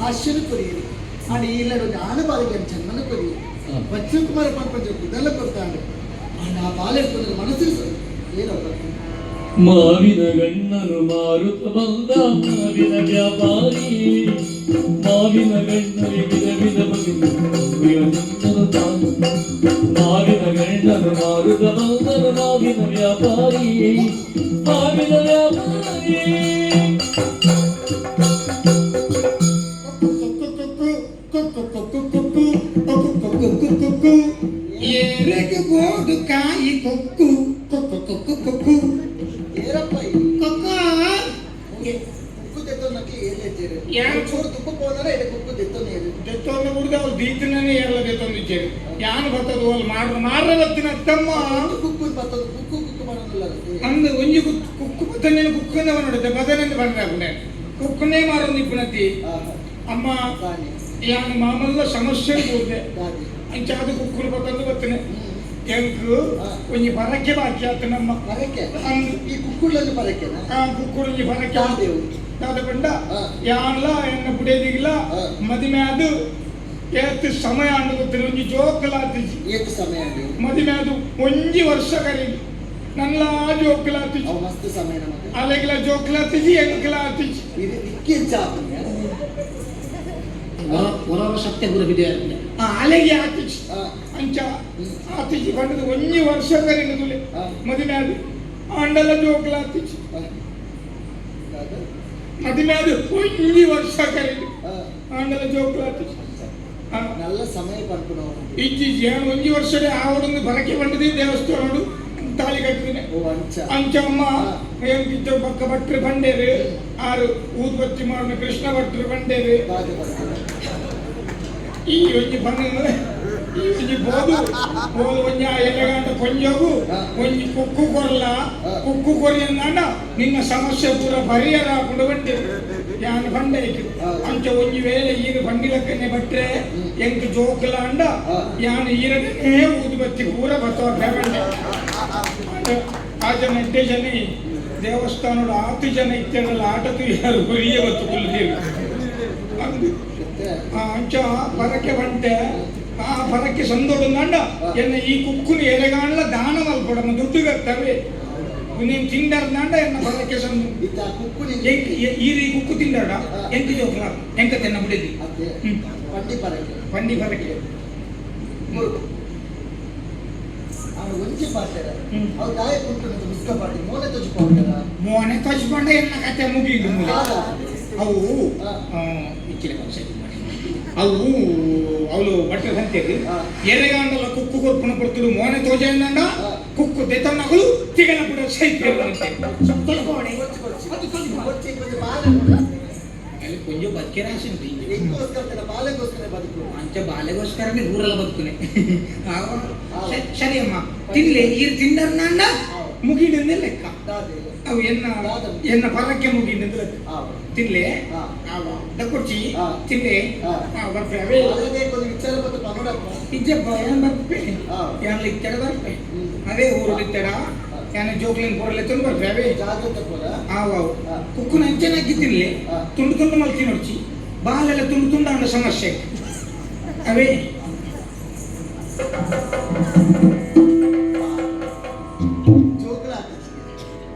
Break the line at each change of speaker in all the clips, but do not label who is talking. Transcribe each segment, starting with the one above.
ആശ്ചര്യപ്പെടുകയും ആണ് ഈ ആണ് പാലിക്കാൻ ജന്മനെ കൊരിയും വച്ചകുമാര പർപ്പഞ്ച കുതല ಕೊಡ್ತಾನೆ ಆ ಬಾಲೆಡ್ಕೊಂಡು ಮನಸ್ಸು ಏನೋ
ಮಾವಿನ ಗಣ್ಣನು ಮಾರುತ ಬಂದ ಮಾವಿನ ವ್ಯಾಪಾರಿ ಮಾವಿನ ಗಣ್ಣನೆ ವಿಧ ವಿಧ ಮಾವಿನ ಗಣ್ಣನು ಮಾರುತ ಬಂದನು ಮಾವಿನ ವ್ಯಾಪಾರಿ ಮಾವಿನ ವ್ಯಾಪಾರಿ
ಏರೆಗೆ ಗೋಡು ಕಾಯಿ ಕೊಕ್ಕು ಕೊಕ್ಕು ಕೊಕ್ಕು ಕೊಕ್ಕು
ಏರಪ್ಪ
ಕೊಕ್ಕು
ಕುಕ್ಕು ತೆತ್ತೋನಕ್ಕೆ ಏನೇತೀರಿ
ಯಾರು
ಚೂರು ತುಪ್ಪ ಹೋದರೆ ಇದು ಕುಕ್ಕು ತೆತ್ತೋನೇ ಇರು
ತೆತ್ತೋನ ಕುಡ್ದು ಅವ್ರು ದೀತಿನೇ ಎಲ್ಲ ತೆತ್ತೊಂದಿದ್ದೇವೆ ಯಾನು ಬರ್ತದ ಅಲ್ಲಿ ಮಾಡ್ರ ಬತ್ತಿನ ತಮ್ಮ
ಕುಕ್ಕು ಬರ್ತದ ಕುಕ್ಕು ಕುಕ್ಕು ಮಾಡೋದಿಲ್ಲ
ಅಂದು ಒಂಜಿ ಕುಕ್ಕು ಬತ್ತನೆ ಕುಕ್ಕನ್ನ ನೋಡುತ್ತೆ ಬದನೆಂದು ಬಂದ್ರೆ ಕುಕ್ಕನ್ನೇ ಮಾರೊಂದು ಇಪ್ಪನತಿ ಅಮ್ಮ ಯಾನು ಮಾಮಲ್ಲ ಸಮಸ್ಯೆ ಕೂರ್ದೆ ಅಂಚಾದ ಕುಕ್ಕುಲು ಬತ್ತಂದು ಬತ್ತನೆ ಎಂಕು ಒಂಜಿ ಬರಕ್ಕೆ ಬಾಕಿ ಆತ ನಮ್ಮ
ಬರಕ್ಕೆ ಈ ಕುಕ್ಕುಳಲ್ಲಿ ಬರಕ್ಕೆನಾ
ಕುಕ್ಕುಳಲ್ಲಿ ಬರಕ್ಕೆ ಆದ ಬಂಡ ಯಾನ್ಲ ಎನ್ನ ಬುಡೇದಿಗಿಲ್ಲ ಮದಿಮೆ ಅದು ಏತ್ ಸಮಯ ಅಂದು ಗೊತ್ತಿನ ಒಂಜಿ ಜೋಕಲಾತಿಜಿ
ಏತ್ ಸಮಯ
ಮದಿಮೆ ಅದು ಒಂಜಿ ವರ್ಷ ಕರೀಲಿ ನನ್ಲ ಜೋಕಲಾತಿಜಿ
ಮಸ್ತ್ ಸಮಯ ನಮಗೆ
ಅಲೆಗಿಲ ಜೋಕಲಾತಿಜಿ ಎಂಕಲಾತಿಜಿ
ಇದು ಇಕ್ಕಿ ಚಾಪನೆ
ಹೊರವ ಸತ್ಯ ಗುರು ಬಿಡಿಯಾರ್ನೆ
ಅಲೆಗೆ ಆತಿಜಿ ಅಂಚ ಆತಿಜಿ ಬಂದದು ಒಂಜಿ ವರ್ಷ ಕರೀಲಿ ಮದಿಮೆ ಅದು ಅಂಡಲ ಜೋಕಲಾತಿಜಿ ಮದಿಮೆ ಅದು ಒಂಜಿ ವರ್ಷ ಕರೀಲಿ ಅಂಡಲ ಜೋಕಲಾತಿಜಿ
നല്ല സമയം പർക്കണോ
ഇജ്ജി ഞാൻ ഒഞ്ചി വർഷത്തെ ആവടുന്ന് പറക്കി പണ്ടത് ദേവസ്ഥനോട് താലി കെട്ടിനെ ಅಂಚಮ್ಮ ಎಂಕಿತ್ತು ಪಕ್ಕ ಭಟ್ರು ಬಂಡೇರು ಆರು ಊದ್ಬತ್ತಿ ಮಾರನ ಕೃಷ್ಣ ಭಟ್ರು ಬಂಡೇರು ಈ ಒಂಜಿ ಬಂದ ಈ ಒಂಜಿ ಬೋದು ಒಂಜಿ ಎಲೆಗಂಟ ಕೊಂಜೋಗು ಒಂಜಿ ಕುಕ್ಕು ಕೊರಲ ಕುಕ್ಕು ಕೊರಿ ಅಂದ ನಿನ್ನ ಸಮಸ್ಯೆ ಪೂರ ಪರಿಹಾರ ಹಾಕೊಂಡು ಬಂಡೇರು ಯಾನು ಬಂಡೆ ಅಂಚ ಒಂಜಿ ವೇಳೆ ಈರು ಬಂಡಿಲಕ್ಕನೆ ಬಟ್ರೆ ಎಂಕ್ ಜೋಕಲ ಅಂಡ ಯಾನು ಈರನೇ ಊದ್ಬತ್ತಿ ಪೂರ ಬತ್ತವ ಬಂಡೆ ಆಚೆ ನೆಟ್ಟೆ ಜನ ದೇವಸ್ಥಾನದ 8 ಜನ ಇತ್ತಲ್ಲ ಆಟದು ಯಾರು ಗುರಿಯ ಗೊತ್ತು ಕುಲ್ದೇವಿ ಅಂದು ಅಂಚ ಬರಕ್ಕೆ ಬಂಟೆ ಆ ಬರಕ್ಕೆ ಸಂದೋಡು ನಂಡ ಎನ್ನ ಈ ಕುಕ್ಕುನಿ ಎಲೆಗಾಣಲ ದಾನ ಮಲ್ಪಡಮ ದುಡ್ಡು ಕರ್ತವೆ ನೀನು ತಿಂಡಾರ್ದಾಂಡ ಎನ್ನ ಬರಕ್ಕೆ ಸಂದು ಈರಿ ಕುಕ್ಕು ತಿಂದಾಡ ಎಂತ ಜೋಕಲ ಎಂತ ತೆನ್ನ ಬಿಡಿದಿ
ಪಂಡಿ ಬರಕ್ಕೆ ಒಂಚೆ ಪಾಡ್ತಾರೆ ಅವ್ರು ಗಾಯ ಕೊಟ್ಟು ಮುಸ್ಕ ಪಾಡಿ ಮೋನೆ
ತಜ್ಕೊಂಡ ಎನ್ನ ಕತೆ ಮುಗಿದು ಅವು ಇಚ್ಚಿನ ಅವು ಅವಳು ಬಟ್ಟೆ ಸಂತೇರಿ ಎರೆಗಾಂಡಲ ಕುಕ್ಕು ಕೊರ್ಪಣ ಕೊಡ್ತಿರು ಮೋನೆ ತೋಜಂಡ ಕುಕ್ಕು ದೆತನಗಳು ತಿಗನ ಬಿಡ ಸೈತೆ ತೊಲಗೋಣೆ ಅಲ್ಲಿ ಕೊಂಚ ಬದುಕೆ ರಾಶಿ ಅಂಚ ಬಾಲೆಗೋಸ್ಕರನೇ ಊರೆಲ್ಲ ಬದುಕುನೆ ಸರಿ ಅಮ್ಮ ತಿನ್ಲಿ ಈರು ತಿಂಡರ್ನಾಂಡ ಮುಗಿಂಡೆ ಲೆಕ್ಕ ಅವು ಎನ್ನ ಪರಕ್ಕೆ ಮುಗಿಂಡೆ ಲೆಕ್ಕ ತಿನ್ಲೆ ದಕ್ಕೊಡ್ಚಿ ತಿನ್ಲೆ ಬರ್ಪೆ ಇಜ್ಜಪ್ಪ ಏನ್ ಬರ್ಪೆ ಯಾನ್ ಇತ್ತಡ ಬರ್ಪೆ ಅದೇ ಊರು ಇತ್ತಡ ಯಾನ ಜೋಕ್ಲಿನ ಪೊರಲೆ ತಂದು ಬರ್ಪೆ ಅವೇ ಆವು ಕುಕ್ಕುನ ಅಂಚನಾಗಿ ತಿನ್ಲೆ ತುಂಡು ತುಂಡು ಮಲ್ತಿ ನೋಡ್ಚಿ ಬಾಲೆಲ್ಲ ತುಂಡು ತುಂಡು ಅನ್ನೋ ಸಮಸ್ಯೆ ಅವೇ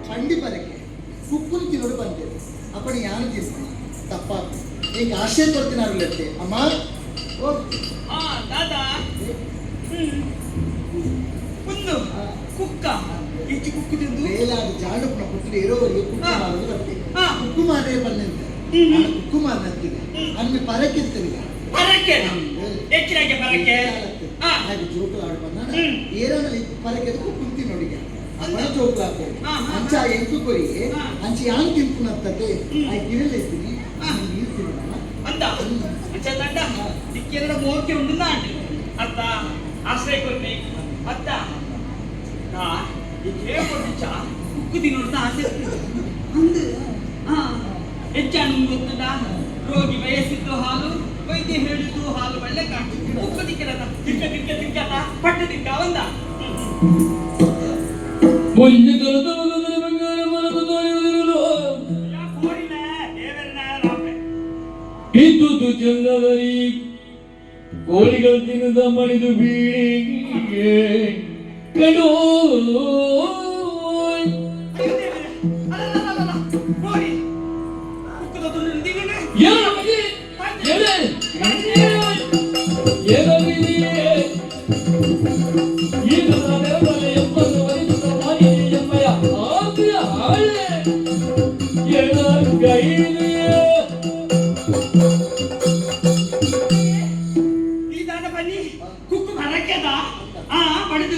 ಪಂಡಿ ಬರಕ್ಕೆ ಕುಕ್ಕುನ ತಿನ್ನೋಡು ಬಂತೇವೆ ಅಪ್ಪಣಿ ಯಾನು ತಿನ್ನ ತಪ್ಪಾಗ ಈಗ ಆಶಯ ಕೊಡ್ತೀನಿ ಅಮ್ಮ
ದಾದಾ ಒಂದು ಕುಕ್ಕ ಹೆಚ್ಚು ಕುಕ್ಕು ತಿಂದು
ಬೇಲಾದ ಜಾಡುಪುನ ಪುತ್ರ ಇರೋವರೆಗೆ ಕುಕ್ಕು ಮಾಡೋದು ಬರ್ತೇವೆ ಕುಕ್ಕು ಮಾಡೇ ಬಂದಂತೆ ಕುಕ್ಕು ಮಾಡ್ನಂತೀನಿ ಅನ್ನ ಪರಕ್ಕಿರ್ತೀವಿ
ಪರಕ್ಕೆ ಹೆಚ್ಚಿನಾಗೆ ಪರಕ್ಕೆ
ಹಾಗೆ ಜೋಕುಲು ಆಡು ಬಂದ ಏರಲ್ಲಿ ಪರಕ್ಕೆ ಕುಕ್ಕು ನೋಡಿಗೆ ಜೋಕುಲು ಹಾಕೋದು ಅಂಚ ಎಂಟು ಕೊರಿ ಅಂಚ ಯಾನ್ ತಿನ್ಪುನತ್ತತೆ ಆ ಗಿರಲೇಸ್ತೀನಿ ನೀರು ತಿನ್ನಲ್ಲ
ಅಂತ ಅಂಚ ದಂಡ ದಿಕ್ಕೆರಡ ಮೋಕೆ ಉಂಡು ನಾಟಿ ಅತ್ತ ಆಶ್ರಯ ಕೊರ್ನಿ ಅತ್ತ ಈ ಕೇಳ್ಕೊಡ್ಚ ಕುಕ್ಕು ತಿನ್ನೋಡ್ತಾ ಆಸೆ ಅಂದು ಹೆಚ್ಚಾನು ಗೊತ್ತದ ರೋಗಿ ವಯಸ್ಸಿದ್ದು ಹಾಲು ವೈದ್ಯ ಹೇಳಿದ್ದು ಹಾಲು ಒಳ್ಳೆ ಕಾಣ್ತು ಉಪ್ಪು ದಿಕ್ಕದ ತಿಕ್ಕ ತಿಕ್ಕ ತಿಕ್ಕತ ಪಟ್ಟು ತಿಕ್ಕ ಒಂದ
ಮುಂಜಿ ತಲುತಲು ಬಂಗಾರ ಮರದ ತೋರಿಯುವುದಿರಲು ಇದ್ದುದು ಚಂದದರಿ ಕೋಳಿಗಳು ತಿನ್ನದ ಮಣಿದು ಬೀಳಿಗೆ ಕಡೋ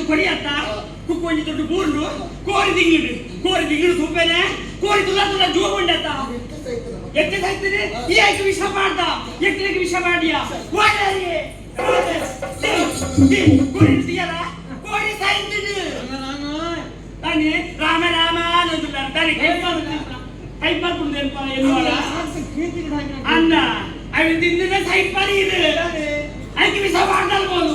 ಕೊಡಿಯತ್ತ ಕುಕ್ಕು ಒಂಜಿ ದೊಡ್ಡ ಬೂರ್ಡು ಕೋರಿ ತಿಂಗಿಡು ತುಪ್ಪೇನೆ ಕೋರಿ ತುಲ ಜೂ ಉಂಡತ್ತ ಎಕ್ಕೆ ಸಾಯ್ತದೆ ಈ ಆಯ್ಕೆ ವಿಷ ಮಾಡ್ದ ಎಕ್ಕಲಿಗೆ ವಿಷ ಮಾಡಿಯ ಕೋರಿ తీయరా ಕೋರಿ ಸಾಯ್ತೀನಿ ತಾನೇ ರಾಮ ರಾಮ ಅನ್ನೋದಿಲ್ಲ ತಾನೇ ಕೈಪಾರ್ಪುಂಡು ಅನ್ನ ಅవి ತಿಂದಿನ ಸೈಪಾರಿ ಇದು ಆಯ್ಕೆ ವಿಷ ಮಾಡ್ದಲ್ಬೋದು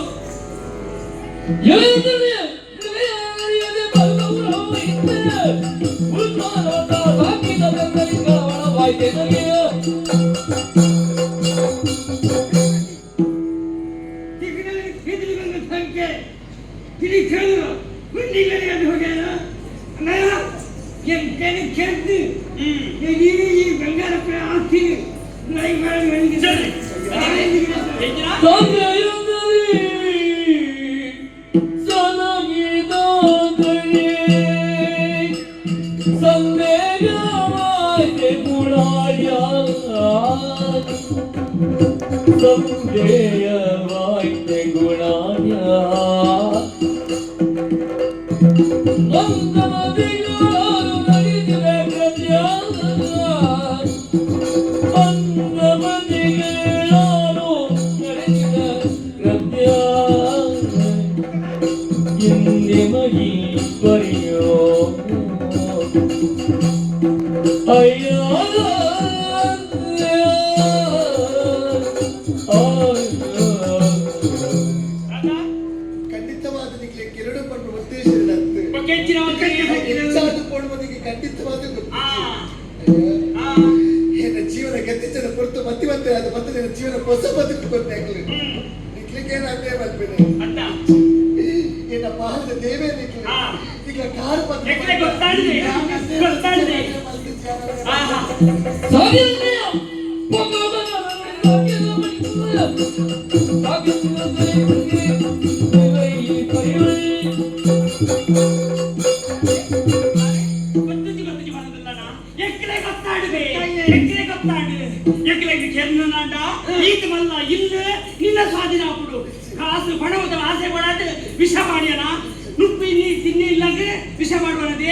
ಬಂಗಾರಪ್ಪ ಆಸ್ತಿ
ಸಂದೇಯವಾಯ್ತೆ ಗುಣಾನ್ಯ ಮಂದಮತಿಗಾರು ನಗಿಸಿದೆ ಕೃತ್ಯ ಮಂದಮತಿಗೆ ಯಾರು ನಡೆಸಿದ ಕೃತ್ಯ ಹಿಂದೆ ಮಗಿ ಬರೆಯೋ ಅಯ್ಯ
ಖಂಡಿತವಾದ ಎರಡು ಪಟ್ಟು ಉದ್ದೇಶವಿಲ್ಲಂತೆ ಖಂಡಿತವಾದ ಏನ ಜೀವನ ಗತಿಚನ ಹೊರತು ಮತಿವಂತೆ ಅದು ಮತ್ತೆ ನಿನ್ನ ಜೀವನ ಹೊಸ ಬದುಕು ಗೊತ್ತಾಗ್ಲಿ ನಿಕ್ಲಿಕ್ಕೆ ಏನಾಗ್ತೇ ಬರ್ಬೇನೆ ಏನ ಪಾಲದ ದೇವೇ ನಿಕ್ಲಿ ಈಗ ಕಾರು
నిన్న స్వాధీన అప్పుడు కాసు పడవత ఆశ పడాది విష పాడియనా నువ్వు నీ తిన్ని ఇల్లంటే విష పాడవనది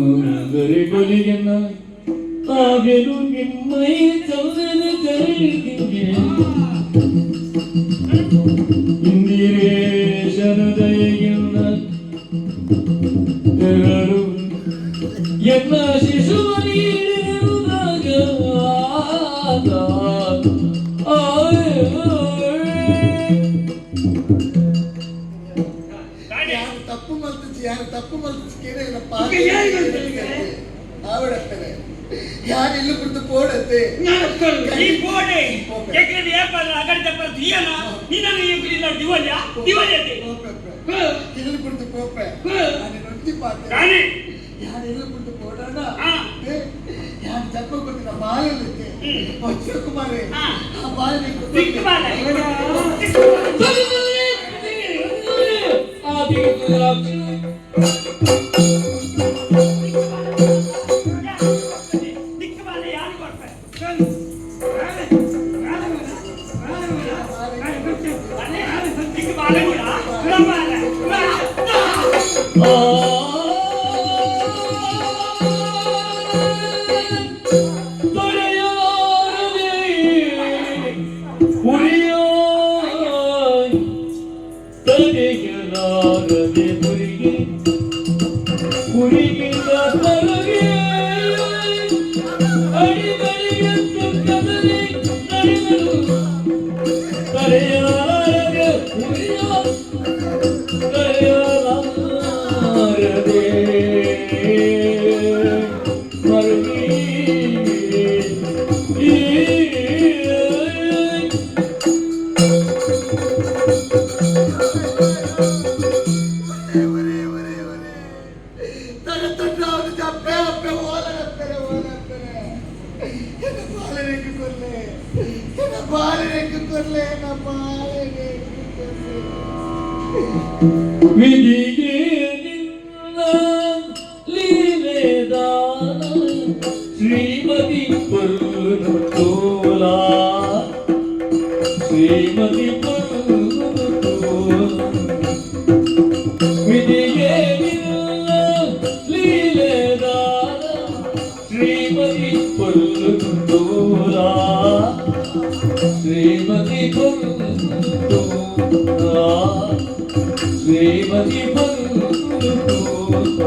ಒಂದರಿ ಕೊಲಿಗೆನ್ನ ಆಗೆನು ನಿಮ್ಮೈ ಚೌದನ ಚರಿತಿಗೆ ಇಂದಿರೇಶನ ದಯೆಗಿನ್ನ ಎರಡು ಎನ್ನ ಶಿಶುವ ನೀಡಿರುವಾಗ
ತಪ್ಪು ಮಲ್ತಿಸಿ ಯಾರು ತಪ್ಪು ಮಲ್ತಿಸಿ ಆವಿಡತ್ತೇನೆ ಯಾರು ಇಲ್ಲಿ ಕುರಿತು ಪೋಡತ್ತೆ
ಈ ಪೋಡೆ ಎಕ್ಕಡಿ ಏಪಲ್ಲ ಅಗಡಿ ತಪ್ಪಲ್ಲ ದಿಯನ ನಿನ್ನನ್ನು ಎಂಕುಲಿಲ್ಲ ದಿವಲ್ಯಾ ದಿವಲ್ಯತೆ
ಇಲ್ಲಿ ಕುರಿತು ಪೋಪೆ ನಾನು ನೊಂದಿ ಪಾತೆ
ರಾಣಿ
ಯಾರು ಇಲ್ಲಿ ಕುರಿತು ಪೋಡಣ್ಣ ಯಾರು ತಪ್ಪ ಕೊಟ್ಟಿನ ಬಾಲಲ್ಲಿದ್ದೆ ಅಕ್ಷಯ ಕುಮಾರೇ ಆ ಬಾಲನೆ
ಸಿಕ್ಕ ಬಾಲ
ಹುಡುಗಿದ
ಕೊರ್ಲೆ ನನ್ನ ಬಾಳೆಗೆ ಕೊರ್ಲೆ ನನ್ನ ಬಾಳೆಗೆ ಕೊರ್ಲೆ
ವಿಧಿಗೆ ನಿನ್ನ ಲೀಲೆದಾನ ಶ್ರೀಮತಿ ಪರ್ವತೋಲ ಶ್ರೀಮತಿ ಪರ್ವತೋಲ ವಿಧಿಗೆ ನಿನ್ನ ಲೀಲೆದಾನ ಶ್ರೀಮತಿ ಪರ್ವತೋಲ ಶ್ರೀಮತಿ ಪರ್ವತೋಲ ಶ್ರೀಮತಿ ಪರ್ವತೋಲ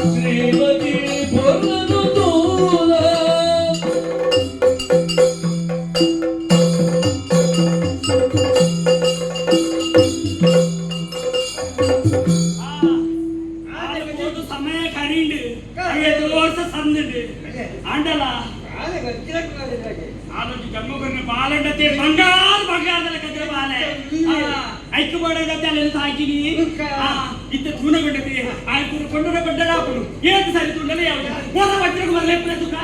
ಶ್ರೀಮತಿ ಪರ್ವತೋಲ
ಸಮಯ ಕರೀಂಡು 5 ವರ್ಷ ಸಂದಿಡು ಅಂಡಲ ಆಲೋಚಿ ಜಮ್ಮಗನ್ನ ಬಾಲಂಡತೆ ಬಂಗಾರದಲ್ಲ ಕದ್ರ ಬಾಲೆ ಐಕ್ಕು ಮಾಡದ ಅಲ್ಲಿ ಸಾಕಿನಿ ಇತ್ತ ತೂನಗೊಂಡತೆ ಆಯ್ತು ಕೊಂಡರ ಬಡ್ಡಲಾಪನು ಏನು ಸರಿ ತುಂಡಲೆ ಯಾವುದು ಮೋಸ ವಜ್ರಕ್ಕೆ ಬರಲೇ ಪ್ರತುಕ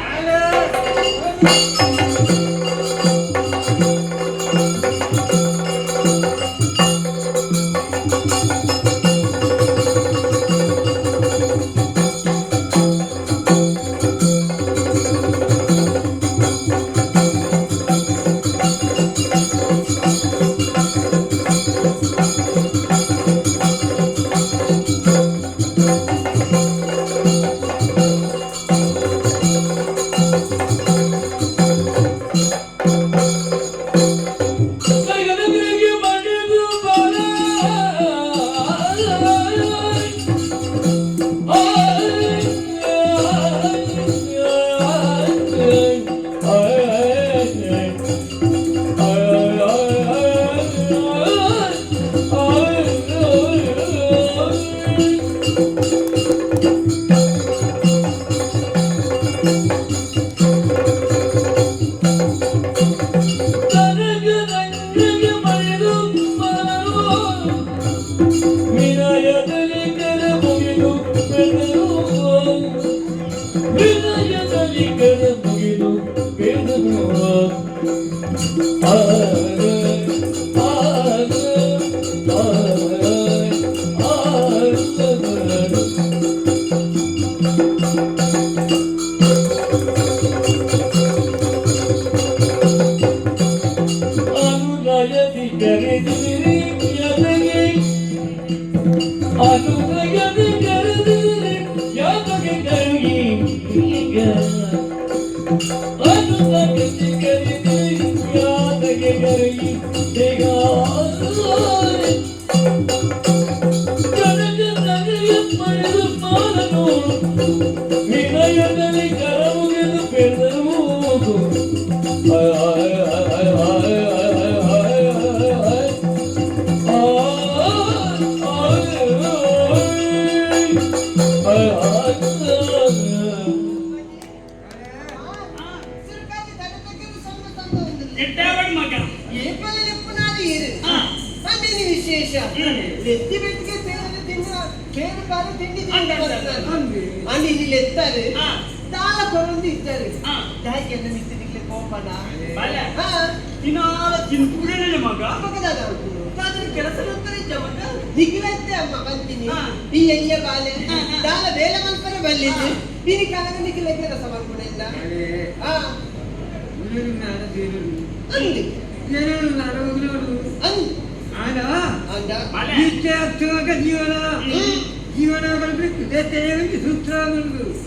ಜೀವನ ಬರಬೇಕು ಸೂತ್ರ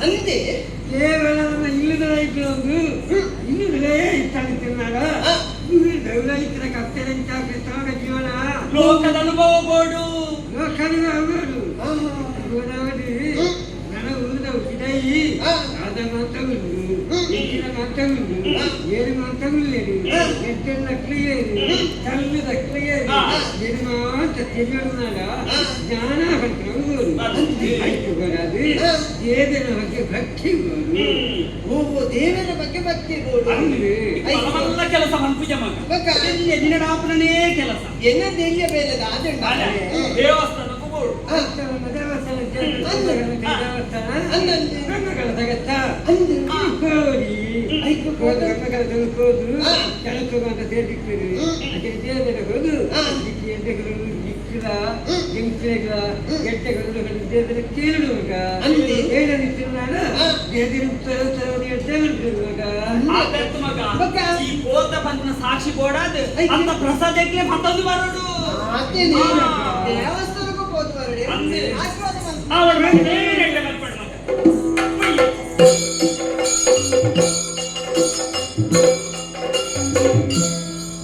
ಅಂತೆ ಕೇವಲ ಇಲ್ಲದ ರೈತರು ಇನ್ನು ಇತ್ತಾಗುತ್ತಿರುವಾಗ ರೈತರ ಕತ್ತಲೆಂಚಾಗ ಜೀವನ
ಲೋಕದ ಅನುಭವ ಬೋಡು
ಲೋಕದ ನನ್ನ ಊರಿನ ಉಚಿತಾಯಿ ಅದ ಮಾತಗಳು ಈಗಿನ ಮಾತಗಳು ಏನು ಮಾತಗಳು ಎದ್ದೆಲ್ಲ ಕ್ಲಿಯರು ಕಲ್ಲದ ಕ್ಲಿಯರು ಏನು ಮಾತ ತಿಳಿಯೋಣ ಜ್ಞಾನ ಬರ್ತವರು ಆಯ್ತು ಬರೋದು ದೇವರ ಬಗ್ಗೆ ಭಕ್ತಿ ಗೋಡು ದೇವರ ಬಗ್ಗೆ ಭಕ್ತಿ ಗೋಡು ಅಂದ್ರೆ
ಕೆಲಸ ಮನ್ಪೂಜೆ ಮಗ ನಿನ್ನಡಾಪನೇ ಕೆಲಸ
ಎನ್ನದೆಲ್ಲ ಬೇಲದ ಆದಂಡ
ದೇವಸ್ಥಾನಕ್ಕೂ ಬೋಡು
ದೇವಸ್ಥಾನ ಗಂಗಗಳ ತಗತ್ತ ಕೋರಿ ಐಕು
ಹೋದ್ರು ಕೆಳಕ್ಕೆ ಅಂತ ಸೇರಿಕ್ತೀರಿ ಅದೇ ದೇವರ ಹೋದು ಎಂಟೆಗಳು ಇಕ್ಕಿದ ಎಂಟೆಗಳ ಎಟ್ಟೆಗಳು ದೇವರ ಕೇಳುವಾಗ ಹೇಳಿರ್ತೀನಿ ನಾನು
ಈ ಕೋತ ಬಂದ ಸಾಕ್ಷಿ ಬೋಡಾದ ಅಂತ ಪ್ರಸಾದಕ್ಕೆ ಮತ್ತೊಂದು ಬರೋಡು
ದೇವಸ್ಥಾನಕ್ಕೂ ಹೋದ್ಬಾರಡಿ ಆಶೀರ್ವಾದ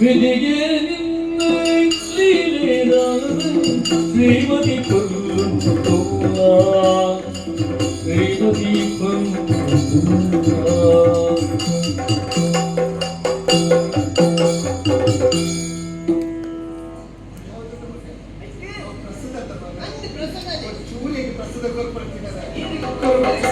ವಿಧಿಗೆ ನಿನ್ನ ಲೀಲೆದಾದ ಶ್ರೀಮತಿ ಶ್ರೀಮತಿ
ಚೂರಿಗೆ ಪ್ರಸ್ತುತ ಕೊರ್ಪಡ್ತಿದ್ದಾರೆ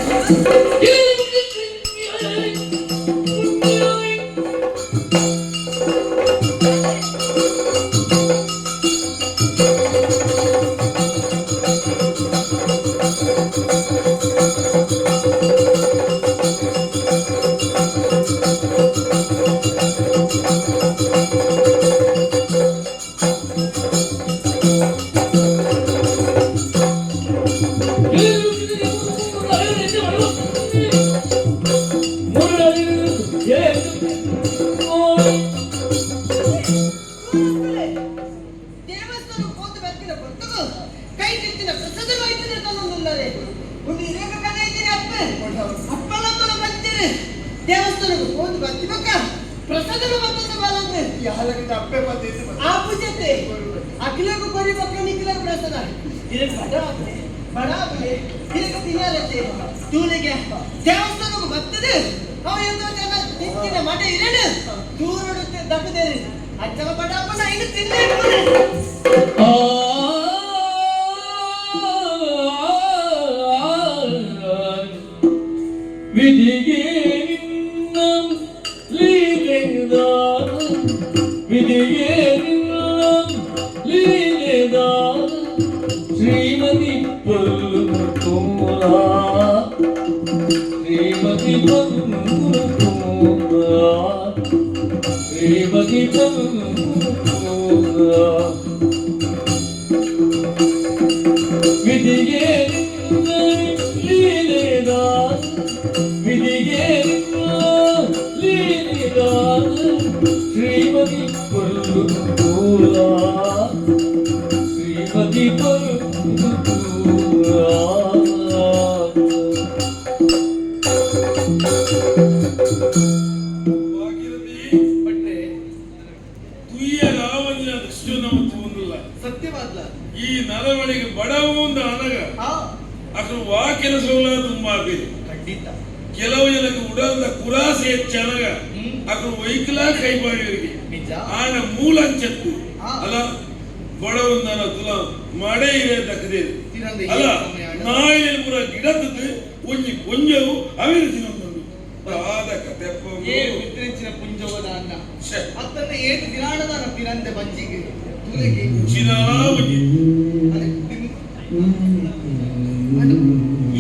ದೇವಸ್ಥಾನಕ್ಕೆ ಹೋದ ಬರ್ತಿನ ಗೊತ್ತದು ಕೈ ತಿಂತಿನ ಪ್ರಸಾದವಾಯ್ತಿನ ತಂದೊಂದುಲ್ಲದೆ ಒಂದು ಇರೇಕ ಕಣ ಇದ್ದೀನಿ ಅಪ್ಪನಮ್ಮನ ಬಂತೀರಿ ದೇವಸ್ಥಾನಕ್ಕೆ ಹೋದ ಬರ್ತಿಬೇಕ ಪ್ರಸಾದನ ಮತ್ತೊಂದು ಬಾಲಂದೆ
ಯಾಲಗಿಂದ ಅಪ್ಪೆ ಬಂದಿದ್ದು
ಆ ಪೂಜತೆ ಅಖಿಲಕ್ಕೂ ಬರಿಬೇಕ ನಿಖಿಲಕ್ಕೆ ಪ್ರಸಾದ ಬಡಾಬಲಿ ಇದಕ್ಕೆ ತಿನ್ನಲತ್ತೆ ತೂಲಿಗೆ ದೇವಸ್ಥಾನಕ್ಕೆ ಬರ್ತದೆ ಅವ ಎಂತ ಜನ ತಿಂತಿನ ಮಠ ಇರೇನು ದೂರಡುತ್ತೆ ದಕ್ಕದೇರಿ ಅಜ್ಜವ ಬಡಾಪನ ಇನ್ನು ತಿನ್ನೇ
ವಿಧಿಗೆ ನಿನ್ನ ಲೀಲೆದಾದ ವಿಧಿಗೆ ನಿನ್ನ ಲೀಲೆದಾದ ಶ್ರೀಮತಿ ಪಲ್ಮುಕೋಲ ಶ್ರೀಮತಿ ಪಲ್ಮುಕೋಲ ಶ್ರೀಮತಿ ಪಲ್ಮುಕೋಲ ವಿಧಿಗೆ ನಿನ್ನ ಲೀಲೆದಾದ ವಿಧಿಗೆ ಲೀಲೆದಾದ ಶ್ರೀಮತಿ ಪಲ್ಮುಕೋಲ ಶ್ರೀಮತಿ ಪಲ್ಮುಕೋಲ
ಸತ್ಯವಾದ
ಈ ನರವಳಿಗೆ ಬಡವಂದ ಅನಗ ಅಸಲು ವಾಕಿನ ಸೋಲಾದ ಮಾತಿದೆ
ಖಂಡಿತ
ಕೆಲವು ಜನಕ್ಕೆ ಉಡಲ್ದ ಕುರಾಸೆ ಚೆನಗ ಅಕಲು ವೈಕಲ ಕೈಬಾಡಿಯವರಿಗೆ
ನಿಜ
ಆನ ಮೂಲಂಚತ್ತು ಅಲ್ಲ ಬಡವಂದನ ತುಲ ಮಡೆ ಇರೇ ತಕ್ಕದೆ ಅಲ್ಲ ನಾಯಿನ ಪುರ ಗಿಡದ್ದು ಒಂಜಿ ಕೊಂಜವು ಅವಿರಿಸಿನೊಂದು ಆದ ಕತೆಪ್ಪ
ವಿದ್ರಿಂಚಿನ ಪುಂಜವದ ಅನ್ನ ಅತ್ತನ್ನ ಏಟು ದಿನಾಣದ ಪಿರಂದೆ ಬಂಜಿಗೆ ತೂಲಿಗೆ
ಚಿನಾವಜಿ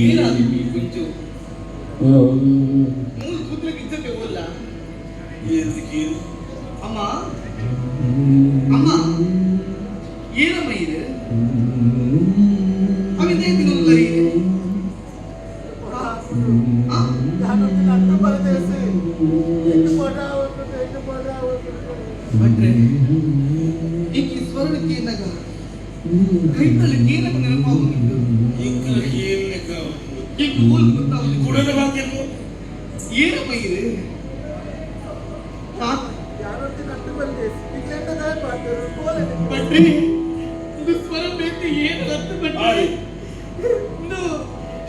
ಏನಾದ್ರು ಈ ಪುಂಜು ಮೂಲ ಕೂತ್ಲಿಕ್ಕೆ ಇಜ್ಜತೆ ಹೋಲ್ಲ
ಏನ್
ಅಮ್ಮ ಅಮ್ಮ ಏನಮ್ಮ ಇದು ಅವಿದ್ದ ತಿನ್ನಲ್ಲ ಇದು ಭಟ್ರೆ ಈ ಸ್ವರ್ಣಕ್ಕೆ ಏನಾಗ ಕೈತಲ್ಲಿ ಏನಕ್ಕೆ ನೆನಪಾಗುತ್ತಿದ್ದು
ಇಂಕಲ ಏನ್ನೆಕ
ಈಗ ಮೂಲ ಗೊತ್ತಾಗುತ್ತಿದ್ದು
ಕುಡದ ಬಾಕಿಲ್ವೋ
ಏನಮ್ಮ ಇದು ಭಟ್ರೆ ಇದು ಸ್ವರ ಬೇಕು ಏನು ಅರ್ಥ ಭಟ್ರೆ ಇದು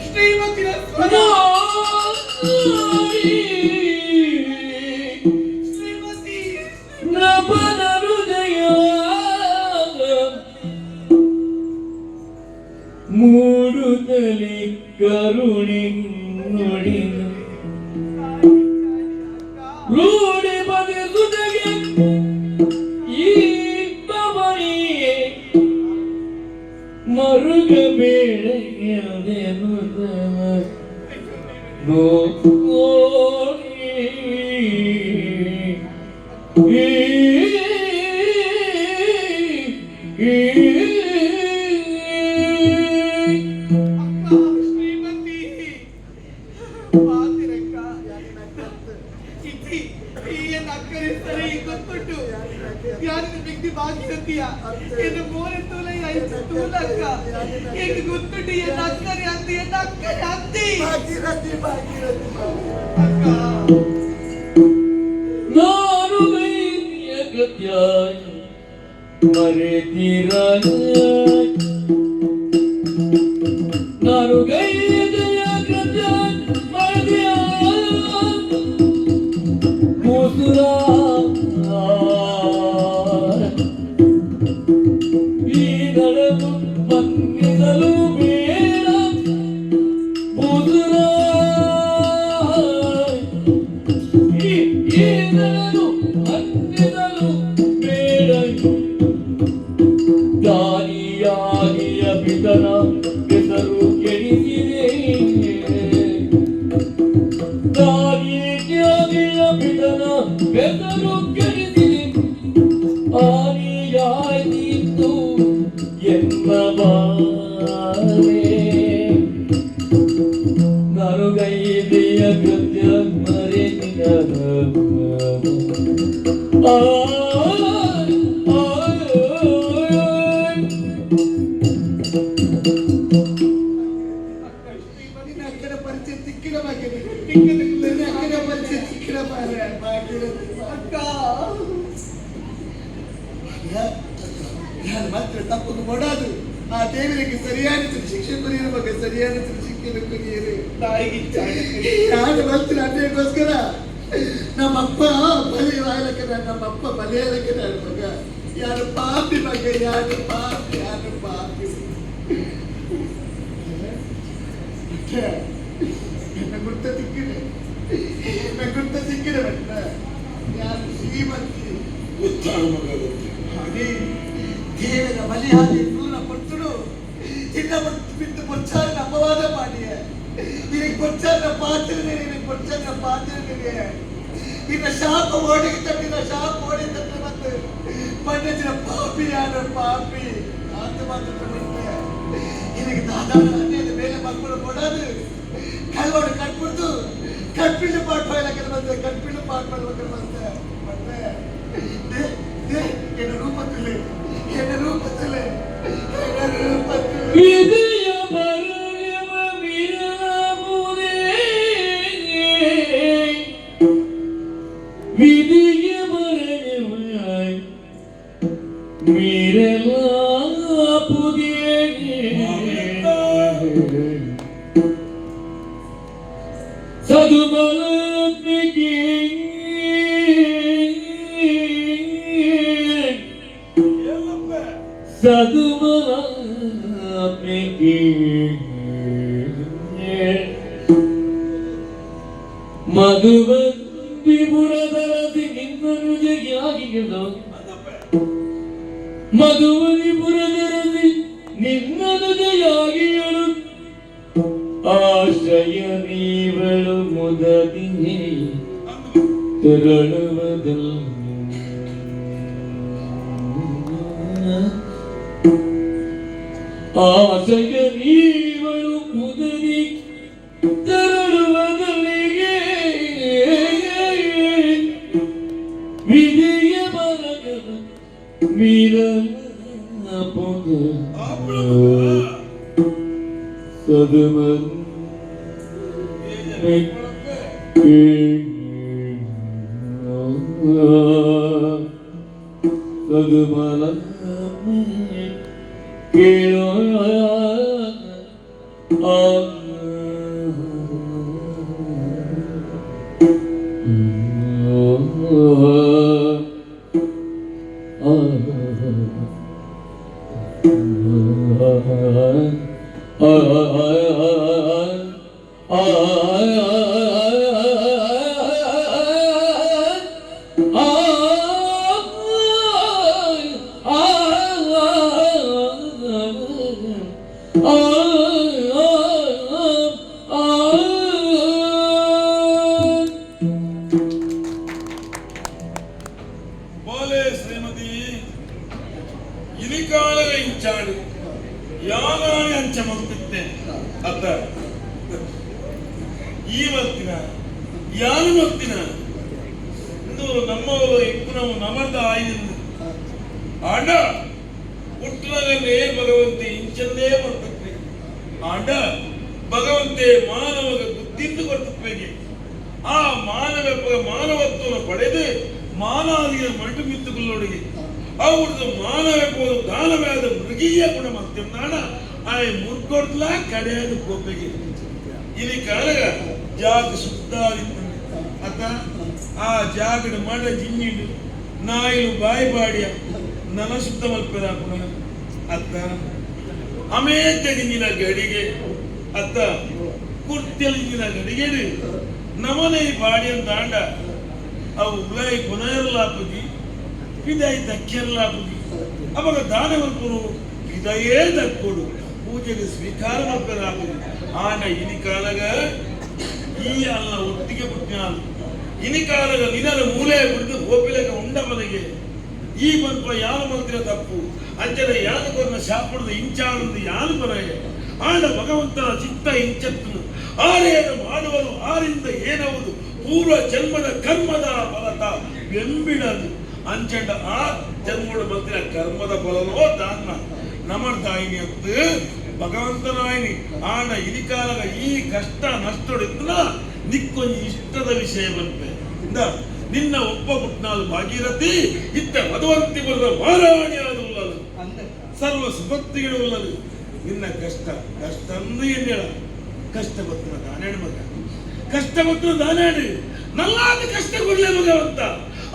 ಶ್ರೀಮತಿಯ ಸ್ವರ ಶ್ರೀಮತಿ
ನಪನ ಹೃದಯ ಮೂಡುತ್ತಲಿ ಕರುಣೆ ನುಡಿದು ರೂಢಿ ಬಗೆಸುತ್ತಗೆ ಈ ಬವಣಿಯೇ ಮರುಗಬೇಡ ಎಂದೆನು ಗೋಳಿ
ಎನ್ನ ಅಕ್ಕರೆ ಸರಿ ಗೊತ್ತುಂಟು ಯಾರಿನ ವ್ಯಕ್ತಿ ಭಾಗಿರತ್ತೀಯ ಎನ್ನ ಮೋರೆ ತೋಲೆ ಆಯ್ತು ತೋಲಕ್ಕ ಎನ್ನ ಗೊತ್ತುಂಟು ಎನ್ನ ಅಕ್ಕರೆ ಅಂತಿ ಎನ್ನ ಅಕ್ಕರೆ ಅಂತಿ ಅಕ್ಕ
ನಾನು ಗೈಯ ಗತ್ಯಾಯ ಮರೆತಿರಾಯ ನಾನು ಗೈಯ ಗತ್ಯಾಯ ಮರೆತಿರಾಯ ಮುಸುರಾ ಈ ನಡೆದು ಮನ್ನಿಸಲು ಬೇಡ ಮುಸುರಾ ದಾನಿಯಾಗಿಯ ಪಿತನ ಹೆಸರು ಕೆಡಿಸಿದೆ ದಾನಿಯಾಗಿಯ ಪಿತನ ಹೆಸರು ಕೆಡಿಸಿದೆ ಆನಿಯಾಯಿತು ಎನ್ನ ಬಾರೆ ನರುಗೈದೆಯ ಕೃತ್ಯ ಮರೆತಿನ
ಅಕ್ಕನ ಪರಿಚಯ ತಿಕ್ಕಿನ ಬಗ್ಗೆ ಅಕ್ಕನ ಪರಿಚಯ ತಿಕ್ಕಿನ ಅಕ್ಕ ನಾನು ಮಾತ್ರ ತಪ್ಪನ್ನು ಮಾಡಾದು ಆ ದೇವರಿಗೆ ಸರಿಯಾದ ಶಿಕ್ಷೆ ಕೊರಿಯರ ಬಗ್ಗೆ ಸರಿಯಾದ ಶಿಕ್ಷೆ ಕೊರಿಯರು
ತಾಯಿಗೆ
ನಾನು ಬರ್ತೀನಿ ಅಣ್ಣಗೋಸ್ಕರ ನಮ್ಮಪ್ಪ ಬಲಿಯಾಲಕ್ಕೆ ನಮ್ಮಪ್ಪ ಬಲಿಯಾಲಕ್ಕೆ ನನ್ನ ಮಗ ಯಾರು ಪಾಪಿ ಮಗ ಯಾರು ಪಾಪಿ ನನ್ನ ಗುರ್ತ ಸಿಕ್ಕಿದೆ ಬಟ್ಟ ಯಾರು ಶ್ರೀಮಂತಿ
ಉತ್ಸಾಹ ಮಗ ಗೊತ್ತಿ
ಹಾಗೆ ದೇವರ ಬಲಿಯಾದಿ ದೂರ ಕೊಟ್ಟರು ಚಿನ್ನ ಬಿಟ್ಟು ಕೊಚ್ಚಾರಿನ ಅಪವಾದ ಮಾಡಿಯೇ ನಿನಗೆ ಕೊಚ್ಚಾರಿನ ಪಾತ್ರನೇ ನಿನ್ನ ಶಾಪ ಓಡಿಗೆ ತಟ್ಟಿನ ಮತ್ತೆ ಪಂಡಿತಿನ ಪಾಪಿ ಯಾರು ಪಾಪಿ ಅಂತ ಮಾತ್ರ ನಿನಗೆ ದಾದಾಳ ಅನ್ಯದ ಮೇಲೆ ಮಕ್ಕಳು ಕೊಡೋದು ಕಲ್ವೋಡು ಕಟ್ಬಿಡ್ತು ಕಟ್ಪಿಟ್ಟು ಪಾಠ ಬಂದೆ ಕಟ್ಪಿಟ್ಟು ಪಾಠ ಮಾಡ್ಬೇಕಾದ್ರೆ ಬಂದೆ ಎನ್ನ ರೂಪದಲ್ಲಿ
ವಿಧಿಯ ಬರಲಿವ ವಿರಲಾಗುವುದೇ ವಿಧಿಯ ಬರಲಿವ ವಿರಲಾಗುವುದೇ ಸದುಬಲಕ್ಕೆ ಸದುಬಲಕ್ಕೆ ಮಧುವಂತಿಪುರದರಸಿ ನಿನ್ನನು ಜಗಿಯಾಗಿಗೆದು ಮಧುವಂತಿಪುರದರಸಿ ನಿನ್ನನು ಜಯಾಗಿಯಳು ಆಶ್ರಯ ನೀವಳು ಮುದದಿನಿ ತೆರಳುವುದಲ್ಲ ಆಶಯ ನೀವಳು ಮುದದಿ ತೆರಳುವುದಲ್ಲಿಗೆ ವಿಧಿಯ ಬರಗದ ವೀರನ ಪೊಗ ಸದಮನ್ ಸದುಮಲ ಕೇಳೋ
ಬಾಲೆ ಶ್ರೀಮತಿ ಇಲಿಕಾಲದ ಇಂಚಾಡು ಯಾಗಾಣಿ ಅಂಚ ಮಗುತ್ತಿದ್ದೆ ಅತ್ತ ಈ ಮತ್ತಿನ ಯಾನು ಮತ್ತಿನ ಇಂದು ಬತ್ತೂರು ನಮ್ಮವರು ಇಪ್ಪು ನಾವು ನಮರ್ದ ಆಯ್ದಿಂದ ಆಂಡ ಹುಟ್ಟನಗನ್ನೇ ಭಗವಂತೆ ಇಂಚಂದೇ ಬರ್ತಕ್ಕೆ ಆಂಡ ಭಗವಂತೆ ಮಾನವಗ ಬುದ್ಧಿಂದು ಕೊಡ್ತಪ್ಪೆಗೆ ಆ ಮಾನವತ್ವವನ್ನು ಪಡೆದು ಮಾನವೀಯ ಮಲ್ಟು ಮಿತ್ತುಗಳೊಳಗೆ ಅವ್ರದ್ದು ಮಾನವಪ್ಪೋದು ದಾನವಾದ ಮೃಗೀಯ ಗುಣ ಮತ್ತೆಂದಾಣ ಆ ಮುರ್ಕೊಡ್ಲ ಕಡೆಯಾದ ಕೋಪೆಗೆ ಇಲ್ಲಿ ಕಾಲಗ ಜಾಗ ಸುದ್ದಾದಿತ್ತು ಅತ್ತ ಆ ಜಾಗದ ಮಡ ಜಿಂಜಿಡು ನಾಯಿಲು ಬಾಯಿ ಬಾಡಿಯ ನನ ಶುದ್ಧ ಮಲ್ಪದ ಪುನಃ ಅತ್ತ ಅಮೇಕ ಜಿಂಜಿನ ಗಡಿಗೆ ಅತ್ತ ಕುರ್ತೆಲಿಂಜಿನ ಗಡಿಗೆ ನಮನೆ ಬಾಡಿ ಅಂತಾಂಡ ಅವು ಉಲಾಯಿ ಪುನರ್ಲಾಪದಿ ಪಿದಾಯಿ ದಕ್ಕೆರ್ಲಾಪದಿ ಅವಾಗ ದಾನ ಮಲ್ಪರು ಪಿದಯೇ ದಕ್ಕೊಡು ಪೂಜೆಗೆ ಸ್ವೀಕಾರ ಮಲ್ಪದಾಪದಿ ಆಂಡ ಇನಿ ಕಾಲಗ ಈ ಅಲ್ಲ ಒಟ್ಟಿಗೆ ಪುಟ್ಟಾಲು ಇನಿ ಕಾಲಗ ನಿನರ ಮೂಲೆ ಬಿಡಿದು ಗೋಪಿಲಕ ಉಂಡ ಮನೆಗೆ ಈ ಬಂಪ ಯಾರು ಮಂತ್ರ ತಪ್ಪು ಅಂಚನೆ ಯಾರು ಕೊನ್ನ ಶಾಪುರದ ಇಂಚಾನಂದ ಯಾರು ಬರೆಯ ಆಂಡ ಭಗವಂತನ ಚಿತ್ತ ಇಂಚತ್ತು ಆರೇನು ಮಾಡುವರು ಆರಿಂದ ಏನವುದು ಪೂರ್ವ ಜನ್ಮದ ಕರ್ಮದ ಫಲತ ಬೆಂಬಿಡದು ಅಂಚಂಡ ಆ ಜನ್ಮದ ಮಂತ್ರ ಕರ್ಮದ ಫಲವೋ ದಾನ ನಮರ್ದಾಯಿನಿ ಅಂತ ಭಗವಂತನಾಯಿನಿ ಆಂಡ ಇನಿ ಕಾಲಗ ಈ ಕಷ್ಟ ನಷ್ಟೊಡಿದ್ನ ನಿಕ್ಕೊಂದು ಇಷ್ಟದ ವಿಷಯ ಬಂತೆ ಇಂದ ನಿನ್ನ ಒಬ್ಬ ಪುಟ್ನಾಳು ಭಾಗೀರಥಿ ಇತ್ತ ಮಧುವಂತಿ ಬರದ ಮಾರಾಣಿಯಾದ ಉಳ್ಳದು ಸರ್ವ ಸುಭಕ್ತಿಗಳು ಉಳ್ಳದು ನಿನ್ನ ಕಷ್ಟ ಅಂದು ಎನ್ನೇಳ ಕಷ್ಟ ಬತ್ತಿನ ದಾನಾಡು ಮಗ ಕಷ್ಟ ಬತ್ತಿನ ದಾನಾಡು ನಲ್ಲಾದ ಕಷ್ಟ ಕೊಡ್ಲೇ ಭಗವಂತ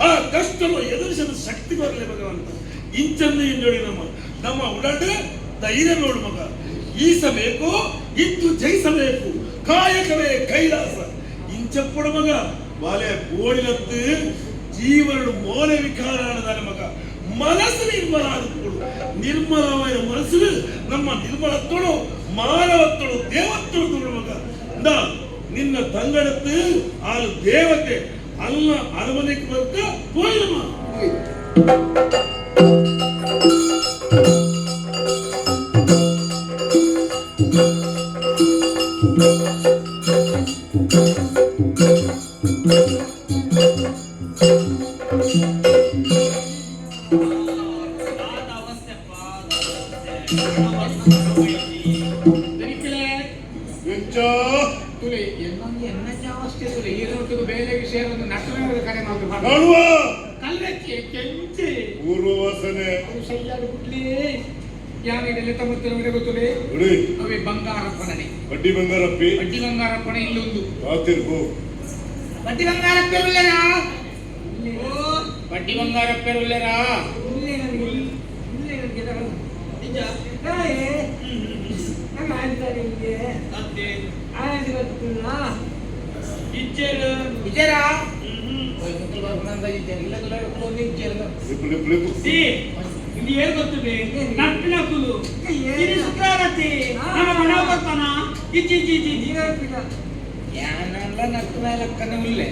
ಆ ಕಷ್ಟವನ್ನು ಎದುರಿಸಲು ಶಕ್ತಿ ಬರಲೇ ಭಗವಂತ ಇಂಚಂದು ಎನ್ನೋಡಿ ನಮ್ಮ ಉಡಾಟ ಧೈರ್ಯ ನೋಡು ಮಗ ಈಸಬೇಕು ಇದ್ದು ಜಯಿಸಬೇಕು ಕಾಯಕವೇ ಕೈಲಾಸ ಇಂಚಪ್ಪಡ ಮಗ ಬಾಲೆ ಬೋಳಿನತ್ತು ಜೀವನ ಮೋಲೆ ವಿಕಾರಾಣದ ಮಗ ಮನಸ್ಸು ನಿರ್ಮಲ ಆದುಕೊಡು ನಿರ್ಮಲವಾದ ಮನಸ್ಸು ನಮ್ಮ ನಿರ್ಮಲತ್ತೋಡು ಮಾನವತ್ತೋಡು ದೇವತ್ತೋಡು ಮಗ ನಿನ್ನ ತಂಗಡತ್ತು ಆಳು ದೇವತೆ ಅಲ್ಲ ಅರಮನೆಗೆ ಬರ್ತ ಹೋಯ್ಲಮ್ಮ ಪೂರ್ವವಾಸನೆ
ಅವೇ ಬಂಗಾರಪ್ಪನೇ
ಬಡ್ಡಿ ಬಂಗಾರಪ್ಪಿ
ಬಡ್ಡಿ ಬಂಗಾರಪ್ಪನೇ ಇಲ್ಲೊಂದು
ಕಾತಿರ್ಬೋ
ಬಡ್ಡಿ ಬಂಗಾರಪ್ಪೆರುಲ್ಲರಾ ಬಡ್ಡಿ ಬಂಗಾರಪ್ಪೆರುಲ್ಲರಾ
ಇಲ್ಲಿ ಏನ್ ಗೊತ್ತದೆ ನಟ್ಟಿನ ಕುಲು ಇದು ಶುಕ್ರಾಗತಿ ನಮ್ಮ ಮನ ಬರ್ತಾನ ಇಜ್ಜಿ ಇಜ್ಜಿ ಇಜ್ಜಿ
ಯಾನಲ್ಲ ನಟ್ಟುನಾಯ ಲಕ್ಕನೆ ಉಲ್ಲೆ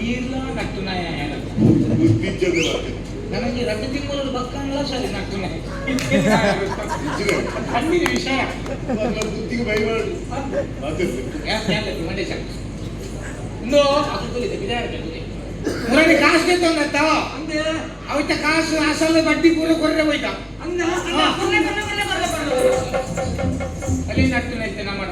ಇಲ್ಲ ನಟ್ಟುನಾಯ ನನಗೆ ರಟ್ಟು ತಿಂಗಳು ಬಕ್ಕಂಗ್ಲ ಸರಿ ನಟ್ಟುನಾಯ ಕಣ್ಣಿನ ವಿಷಯ
ಬುದ್ಧಿಗೆ ಬೈಬಾರ್ದು
ಮಂಡೆ ಸರ್ ಇಂದು ಅಸುತ್ತಲಿದೆ ಬಿದಾಡ್ಬೇಕು ಮುರಳಿ ಕಾಸು ತೆತ್ತೊಂದತ್ತ ಅವತ್ತ ಕಾಸು ಅಸಲು ಬಡ್ಡಿ ಪೂರ ಕೊರ್ರೆ ಹೋಯ್ತಾ ಅಲ್ಲಿ ನಟ್ಟುನೈತೆ ನಮ್ಮ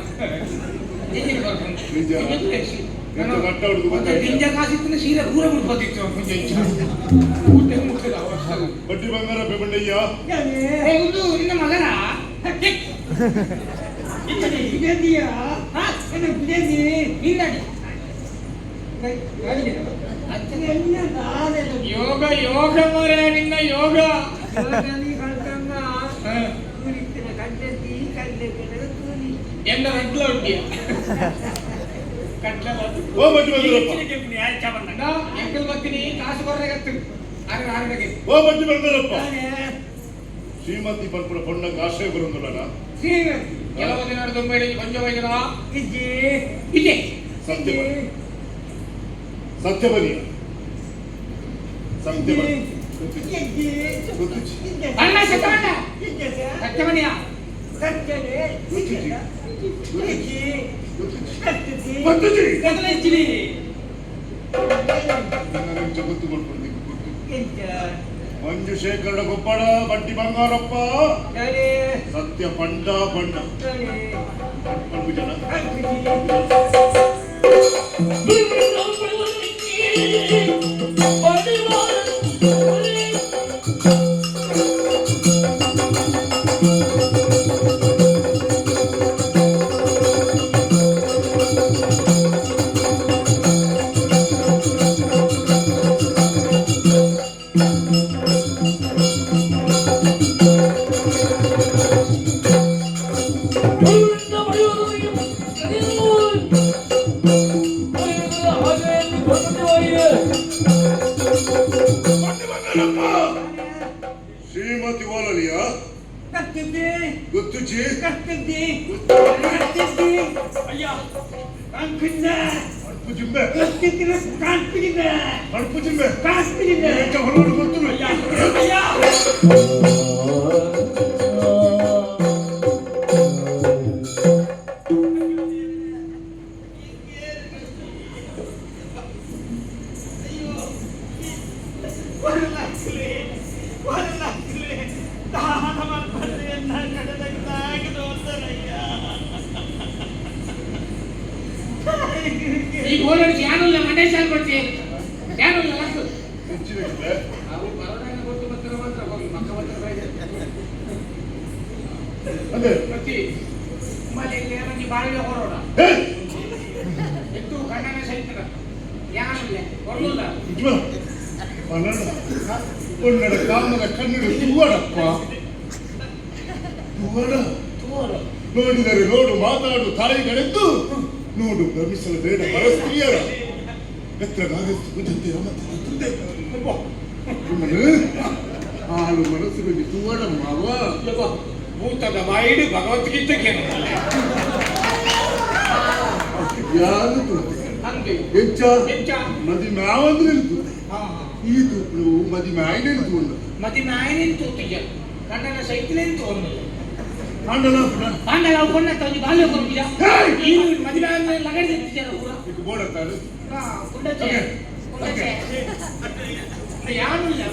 ಗಿಂಜ ಕಾಸಿತ್ತು ಸೀರೆ ಪೂರ ಮುಟ್ಬೋದಿತ್ತು
ಬಡ್ಡಿ ಬಂಗಾರ ಬೆಬಂಡಯ್ಯ
ಒಂದು ನಿನ್ನ ಮಗನ ಯೋಗ ಯೋಗ ಮರ ನಿನ್ನ ಯೋಗ ಎಂದ ರಡ್ಲ ಒಟ್ಟಿಯ
ಓ ಬಡ್ಡಿ ಬಂಗಾರಪ್ಪ
ಎಂಕಲ್ ಬರ್ತೀನಿ ಕಾಸು ಬರ್ರಾಗತ್ತು ಆರಗೆ
ಓ ಬಡ್ಡಿ ಬಂಗಾರಪ್ಪ ಶ್ರೀಮತಿ ಪಲ್ಪುರ ಪೊಣ್ಣಂಗ ಆಶ್ರಯ ಬರುವುದಿಲ್ಲ
ಕೆಲವು ದಿನ ದೊಂಬೈಡಿ ಕೊಂಚ ವೈದ್ಯರ ಇದೆ
ಸತ್ಯಬಲಿ ಸತ್ಯಬಲಿ
ಅಣ್ಣ ಸತ್ಯವಣ್ಣ ಸತ್ಯವಣ್ಣ
ಗೊತ್ತು ಮಾಡ್ಕೊಂಡು
ಎಂತ
ಮಂಜುಶೇಖರನ ಗೊಬ್ಬರ ಬಡ್ಡಿ ಬಂಗಾರಪ್ಪ ಸತ್ಯ ಪಂಡ ಪಂಡ ಜನ ಶ್ರೀಮತಿ ಓಲಲಿಯ ಗೊತ್ತು ಜಿ ಅಡ್ಪು ಜಿಂಬೆ ಅಡ್ಪು ಜಿಂಬೆ ಹೊರಗಡೆ ಗೊತ್ತು
ಈ ಗೋಲಡಿಸಿ ಯಾನಲ್ಲ ಮಂಡ್ಯ ಸಾಲ್ ಕೊಡ್ತಿ ಯಾನಲ್ಲ ಲಾಸ್ಟ್
ಹೆಚ್ಚಿನ
ಅವರು ಬರೋಣ ಗೊತ್ತು ಮತ್ತೆ ಮಾತ್ರ ಹೋಗಿ ಮಕ್ಕ
ಅದೇ
ಮತ್ತೆ ಮಲೆಗೆ ಮಂದಿ ಬಾಳಿಗೆ ಹೊರೋಣ ಎತ್ತು ಕಣ್ಣನ ಸಹಿತ ಯಾನಲ್ಲ ಹೊರಲ್ಲ
ಕನ್ನಡ ಕಾಮದ ಕನ್ನಡ ತೂವಡಪ್ಪ ತೂವಡ ನೋಡಿದರೆ ನೋಡು ಮಾತಾಡು ತಾಯಿಗಳೆದ್ದು ನೋಡು ಭ್ರಮಿಸಲು ಬೇಡ ಪರಸ್ತ್ರೀಯರ ಎತ್ತರಗಾಗಷ್ಟು ಜೊತೆ ಹಾಲು ಮನಸ್ಸಿಗೆ ತೂವಡ ಮಾವ
ಭೂತದ ಬಾಯಿಡು ಭಗವದ್ಗೀತೆಗೆ
ಯಾರು ಹೆಚ್ಚ ಮದಿ ನಾವಂದ್ರೆ ಈ ತೂಪು ಮದಿ ಮಾಯಿನ ತೂಂಡ
ಮದಿ ನಾಯನೇನು ತೂತಿಗೆ ಕಣ್ಣನ ಸೈಕಲೇನು ತೋಂದು
ಪಾಂಡಲ
ಪಾಂಡಲ ಕೊಂಡ ತಂದು ಬಾಲ್ಯ ಕೊಡ್ತೀಯ ಈ ಮದುವೆ ಆದ್ಮೇಲೆ ಲಗಡಿ ತೆಗ್ದಿದ್ದಾರೆ ಪೂರ
ಇದು ಬೋಡತ್ತಾಳು
ಕುಂಡಚೆ ಯಾರು ಇಲ್ಲ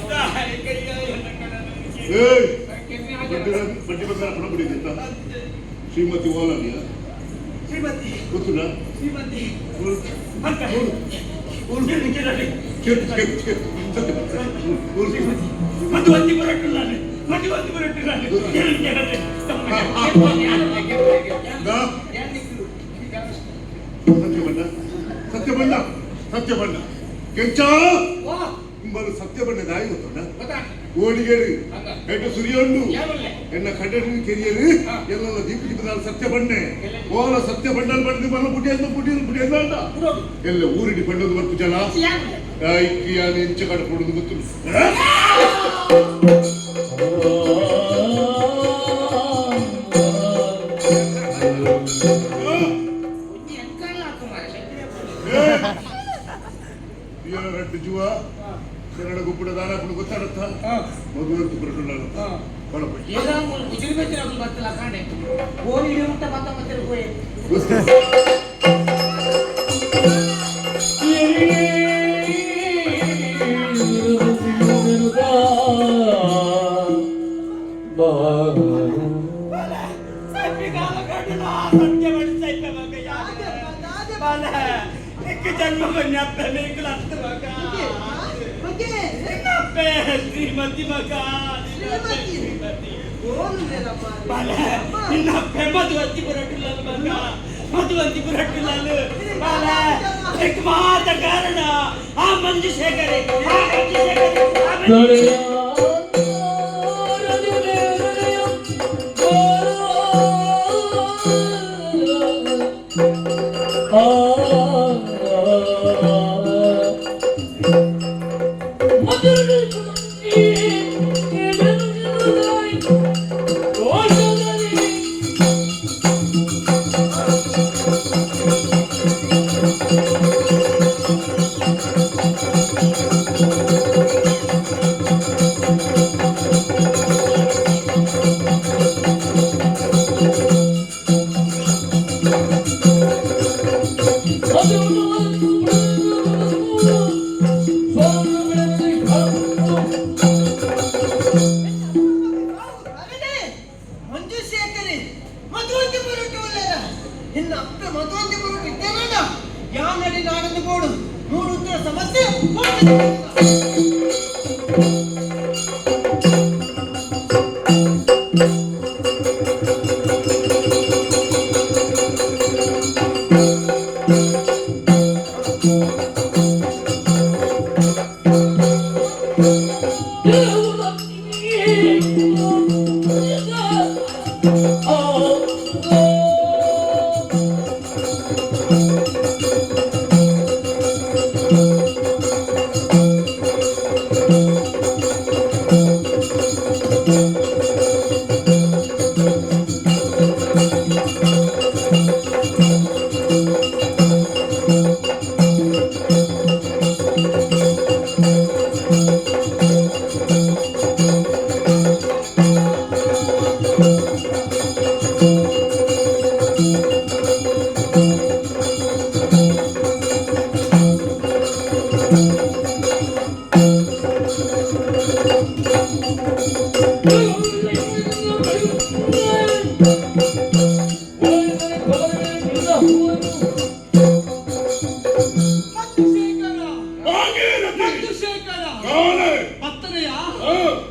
ಬಡ್ಡಿ ಬಂಗಾರ ಪಣ ಬಿಡಿದ್ದ ಶ್ರೀಮತಿ ಓಲಲಿಯ
ಶ್ರೀಮತಿ
ಗೊತ್ತಿಲ್ಲ
ಶ್ರೀಮತಿ ಮಧುವಂತಿ ಬರಟ್ಟಿಲ್ಲ ಮಧುವಂತಿ ಬರಟ್ಟಿಲ್ಲ
ಸತ್ಯ ಬಣ್ಣ ಕೆಂಚ ನಿಮ್ಮದು ಸತ್ಯ ಬಣ್ಣದ ಆಯಿ ಗೊತ್ತೋಣ ಓಡಿಗೇರಿ ಹೆಡ್ಡು ಸುರಿಯೊಂಡು ಎನ್ನ ಕಡ್ಡರು ಕೆರಿಯರು ಎಲ್ಲ ದೀಪ ದೀಪದ ಸತ್ಯ ಬಣ್ಣೆ ಓಲ ಸತ್ಯ ಬಣ್ಣಲ್ಲಿ ಬಣ್ಣ ಮಲ್ಲ ಪುಡಿಯಂದ ಅಂಡ ಎಲ್ಲ ಊರಿಡಿ ಬಣ್ಣದ ಬರ್ತು ಜನ ಐಕ್ಯಾನ ಎಂಚ ಕಡ್ಕೊಡೋದು ಗೊತ್ತು ರಡ್ಡು ಜುವ ಕನ್ನಡ ಗುಪ್ಪಡ ದಾನ ಹಾಕೊಂಡು ಗೊತ್ತಾಡತ್ತ ಮಗುವಂತೂ ಬರಲ್ಲ ಒಳಪಡಿ
ಬರ್ತಲ್ಲ ಕಾಣೆ ಗೋಲಿ ಮುಟ್ಟ ಮತ್ತೆ ಹೋಯ್
जन्म बन्याप्पे मेकल अस्त मगा श्रीमती मगा श्रीमती बाला इन्नप्पे मधुवंती पुरट्टुल्लाल मगा मधुवंती पुरट्टुल्लाल बाला एक मात कारण आ मंजुशेखरे
Oh,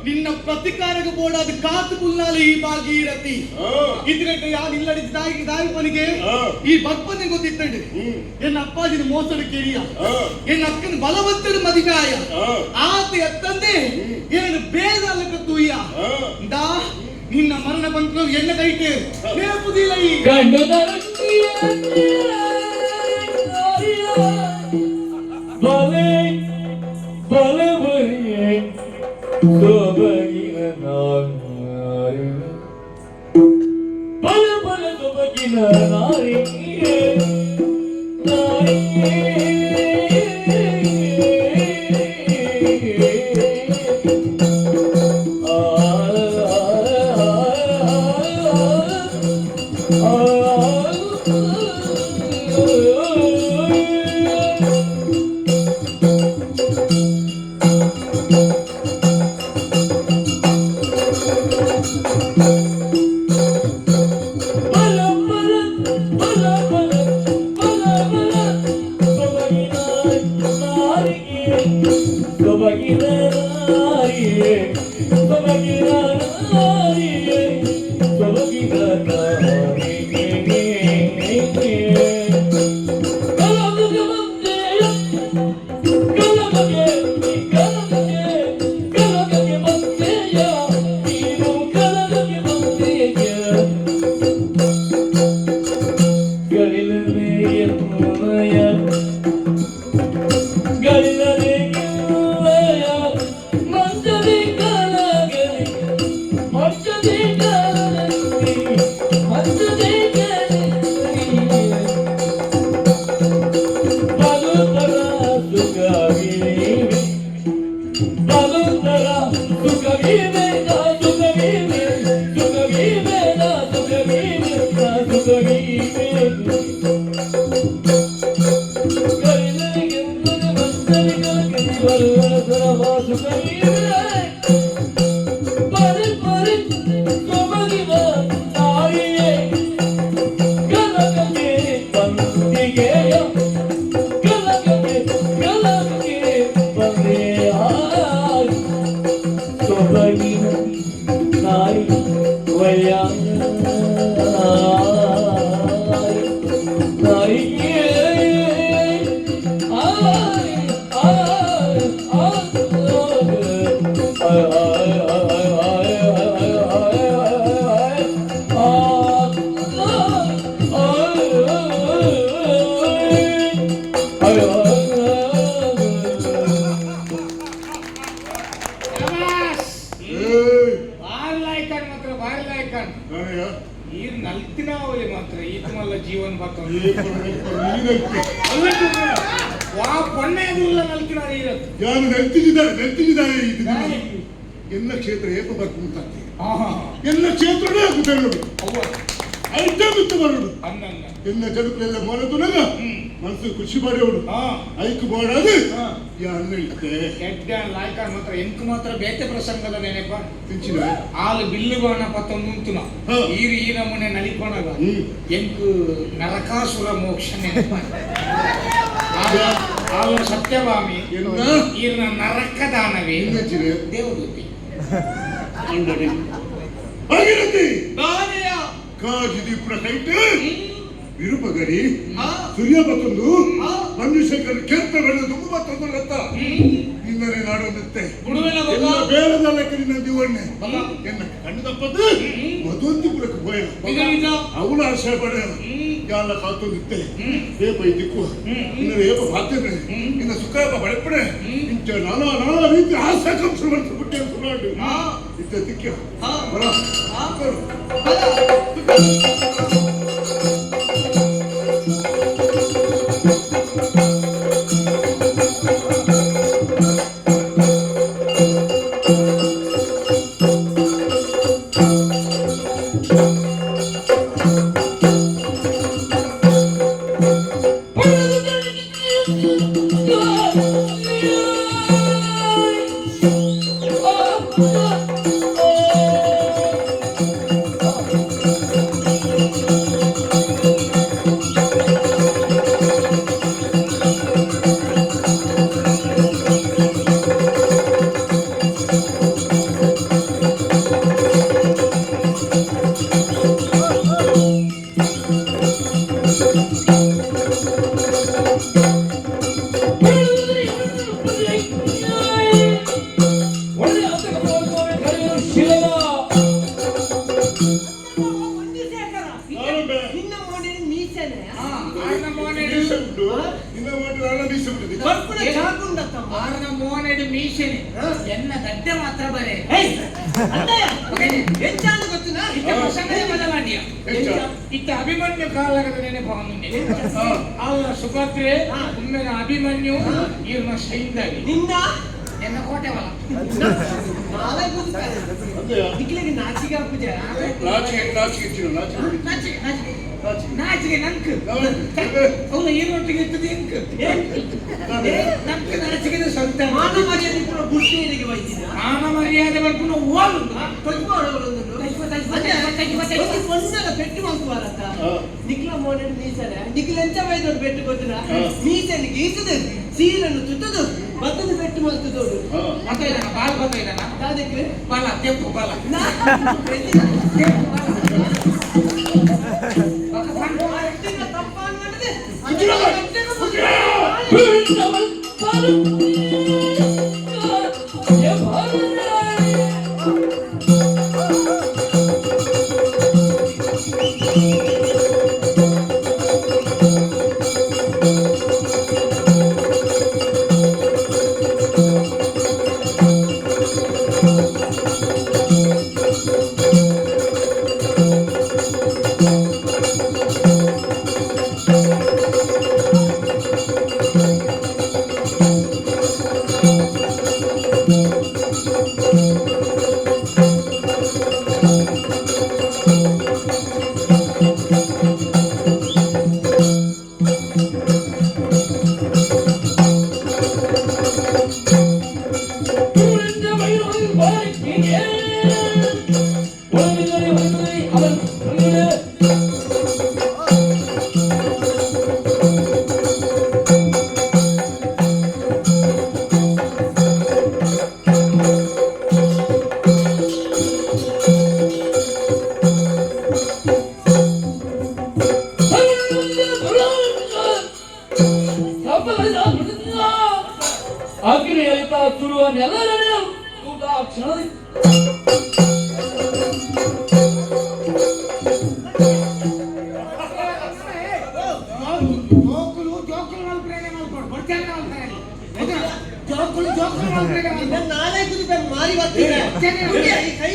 ನಿನ್ನ ಪ್ರತಿಕಾರಕ್ಕೆ ಬೋಡಾದ ಕಾತು ಕುಲ್ಲಾಲಿ ಈ ಭಾಗೀರಥಿ ಇದಕ್ಕೆ ಯಾರು ಇಲ್ಲಡಿದ ದಾಯಿಪನಿಗೆ ಈ ಬಪ್ಪನೆ ಗೊತ್ತಿತ್ತಂಡು ಎನ್ನ ಅಪ್ಪಾಜಿನ ಮೋಸದ ಕೇಳಿಯ ಎನ್ನ ಅಕ್ಕನ ಬಲವಂತನ ಮದಿಗಾಯ ಆತ ಎತ್ತಂದೆ ಏನು ಬೇದಲ್ಲಕ ತೂಯ್ಯ ದಾ ನಿನ್ನ ಮರಣ ಬಂತು ಎನ್ನ ಕೈಕೆ ನೇಪುದಿಲ್ಲ ಈ
ಗಂಡು ಬಲೆ ಬಲೆ ಬರಿಯೇ ಸೊಬಗಿನ ನಾರಿ ಬಲ ಬಲ ಸೊಬಗಿನ ನಾರಿಯೇ ನಾರಿಯೇ
ಜೀವನ
ಎಲ್ಲ ಕ್ಷೇತ್ರ ಏಪ ಬರ್ಕೊಂತ ಎಲ್ಲ ಕ್ಷೇತ್ರನೇ ಆಗುತ್ತಾರೆ ನೋಡಿ ಐತೆ ಬಿತ್ತು ಬರೋದು ಎಲ್ಲ ಜಗತ್ತೆಲ್ಲ ಮಾಡೋದು ಮನಸ್ಸು ಖುಷಿ ಮಾಡೋದು ಐಕ್ ಮಾಡೋದು ಅನ್ನ ಇತ್ತೆ
ಲಾಯ್ಕ ಮಾತ್ರ ಎಂಕ್ ಮಾತ್ರ ಬೇತೆ ಪ್ರಸಂಗದ ನೆನಪ
ತಿಂಚಿನ
ಆಲು ಬಿಲ್ಲು ಬಾಣ ಪತ್ತೊಂದು ಉಂಟುನ ಈರು ಈ ನಮೂನೆ ನಲಿಪಣಗ ಎಂಕ್ ನರಕಾಸುರ ಮೋಕ್ಷ ನೆನಪ ಆಗ ಸತ್ಯಭಾಮಿ
ಎನ್ನ
ಈರ್ನ ನರಕ ದಾನವೇ
ಇನ್ನೆಚ್ಚಿದೆ
ದೇವದೂತಿ
ಅಂಡಡಿ ಆಗಿರತಿ
ನಾನೆಯ
ಕಾಜಿದೀಪುರ ಕೈಟ್ ವಿರುಪಗರಿ
ಆ
ಸೂರ್ಯ ಮತ್ತೊಂದು
ಆ
ಮಂಜುಶೇಖರ್ ಕೆಂಪ ಬೆಳೆದು ತುಂಬ ಮತ್ತೊಂದು ಲತ್ತ ನಿನ್ನರೆ ನಾಡೊಂದತ್ತೆ
ಗುಡುವಿನ ಮಗ
ಎಲ್ಲ ಬೇಡದ ಲೆಕ್ಕಲಿನ ದಿವಣ್ಣೆ ಎನ್ನ ಕಣ್ಣು ತಪ್ಪದ್ದು ಮಧುವಂತಿಪುರಕ್ಕೆ ಹೋಯ
ನಿಜ ನಿಜ
ಅವಳ ಆಶಯ ಪಡ ಯಾಲ ಕಾತೊಂದಿತ್ತೆ ಏಪ ಇದಕ್ಕೂ ಇನ್ನರೆ ಏಪ ಬಾತಿದ್ರೆ ಇನ್ನ ಸುಖ ಬಳೆಪಡೆ ಇಂಚ ನಾನಾ ನಾನಾ ರೀತಿ ಆಶಾ ಕಂಸು ಮಾಡ್ತು ಬಿಟ್ಟೆ ಸುರಾಡು ಇತ್ತ ದಿಕ್ಕ ಬರ
ನಿನ್ನ ಮೋಡಿನ ಮೀಸನೆ
ನಿನ್ನ ಮಾಡಿ ನಾನ ಬೀಸಿಬಿಟ್ಟಿದೆ
ಬರ್ಪುನ ಜಾಗುಂಡತ್ತಮ್ಮ
ಆರ್ನ ಮೋನೆಡು ಮೀಸೆನೆ ಎನ್ನ ಗಡ್ಡೆ ಮಾತ್ರ ಬರೆ
ಎಂಚಾಂದು ಗೊತ್ತುನಾ
ಸಂಗತಿ ಬದಲಾವಣೆಯ ಇತ್ತ ಅಭಿಮನ್ಯು ಕಾಲಗದ ನೆನಪವನ್ನುಂಡೆ ಅವರ ಸುಭದ್ರೆ ಒಮ್ಮೆನ ಅಭಿಮನ್ಯು ಇವ್ರನ್ನ ಸೈಂದವಿ
ನಿನ್ನ
ಎನ್ನ ಕೋಟೆವಲ್ಲ
ನಾಳೆ ಕೂತ್ತಾರೆ
ಅಂತೆಯಾ
ನಿಕ್ಲಿಗೆ ನಾಚಿಗೆ ಪೂಜೆ
ನಾಚಿಕೆ ಇಚ್ಚಿನ
ನಾಚಿಕೆ ನಾಚಿಕೆ ನಂಕ್ ಅವನು ಏನೊಟ್ಟಿಗೆ ಇರ್ತದೆ ಎಂಕ್ ನಂಕ್ ನಾಚಿಕೆ ಸ್ವಂತ
ಮಾನ ಮರ್ಯಾದೆ ಕೂಡ ಬುಷ್ಣಿಗೆ ಬೈತಿದ್ದ
ಮಾನ ಮರ್ಯಾದೆ ಬರ್ಕೊಂಡು ಓಲುಂಡು
పొన్నగ పెట్టి మంకువారట నిఖిల మోడల్ మీసనే నిఖిల ఎంత వైదోడు పెట్టి కొట్టిన మీసని గీసుదు సీలను చుట్టదు బద్దలు పెట్టి మంకుదోడు
ಗೊತ್ತಾಯ್ತಾನ ಬಾಲ್ ಗೊತ್ತಾಯ್ತಾನ
దానికి
ಬಲ ತೆಪ್ಪು ಬಲ
తప్ప అన్నది
ಅಗ್ನಿ ಹರಿತ ಸುರುವ ನೆಲರನ್ನು ಊಟ ಕ್ಷಣದಲ್ಲಿ
ನಾಳೆ ಕುದಿತ ಮಾರಿ ಬರ್ತೀನಿ ಕೈ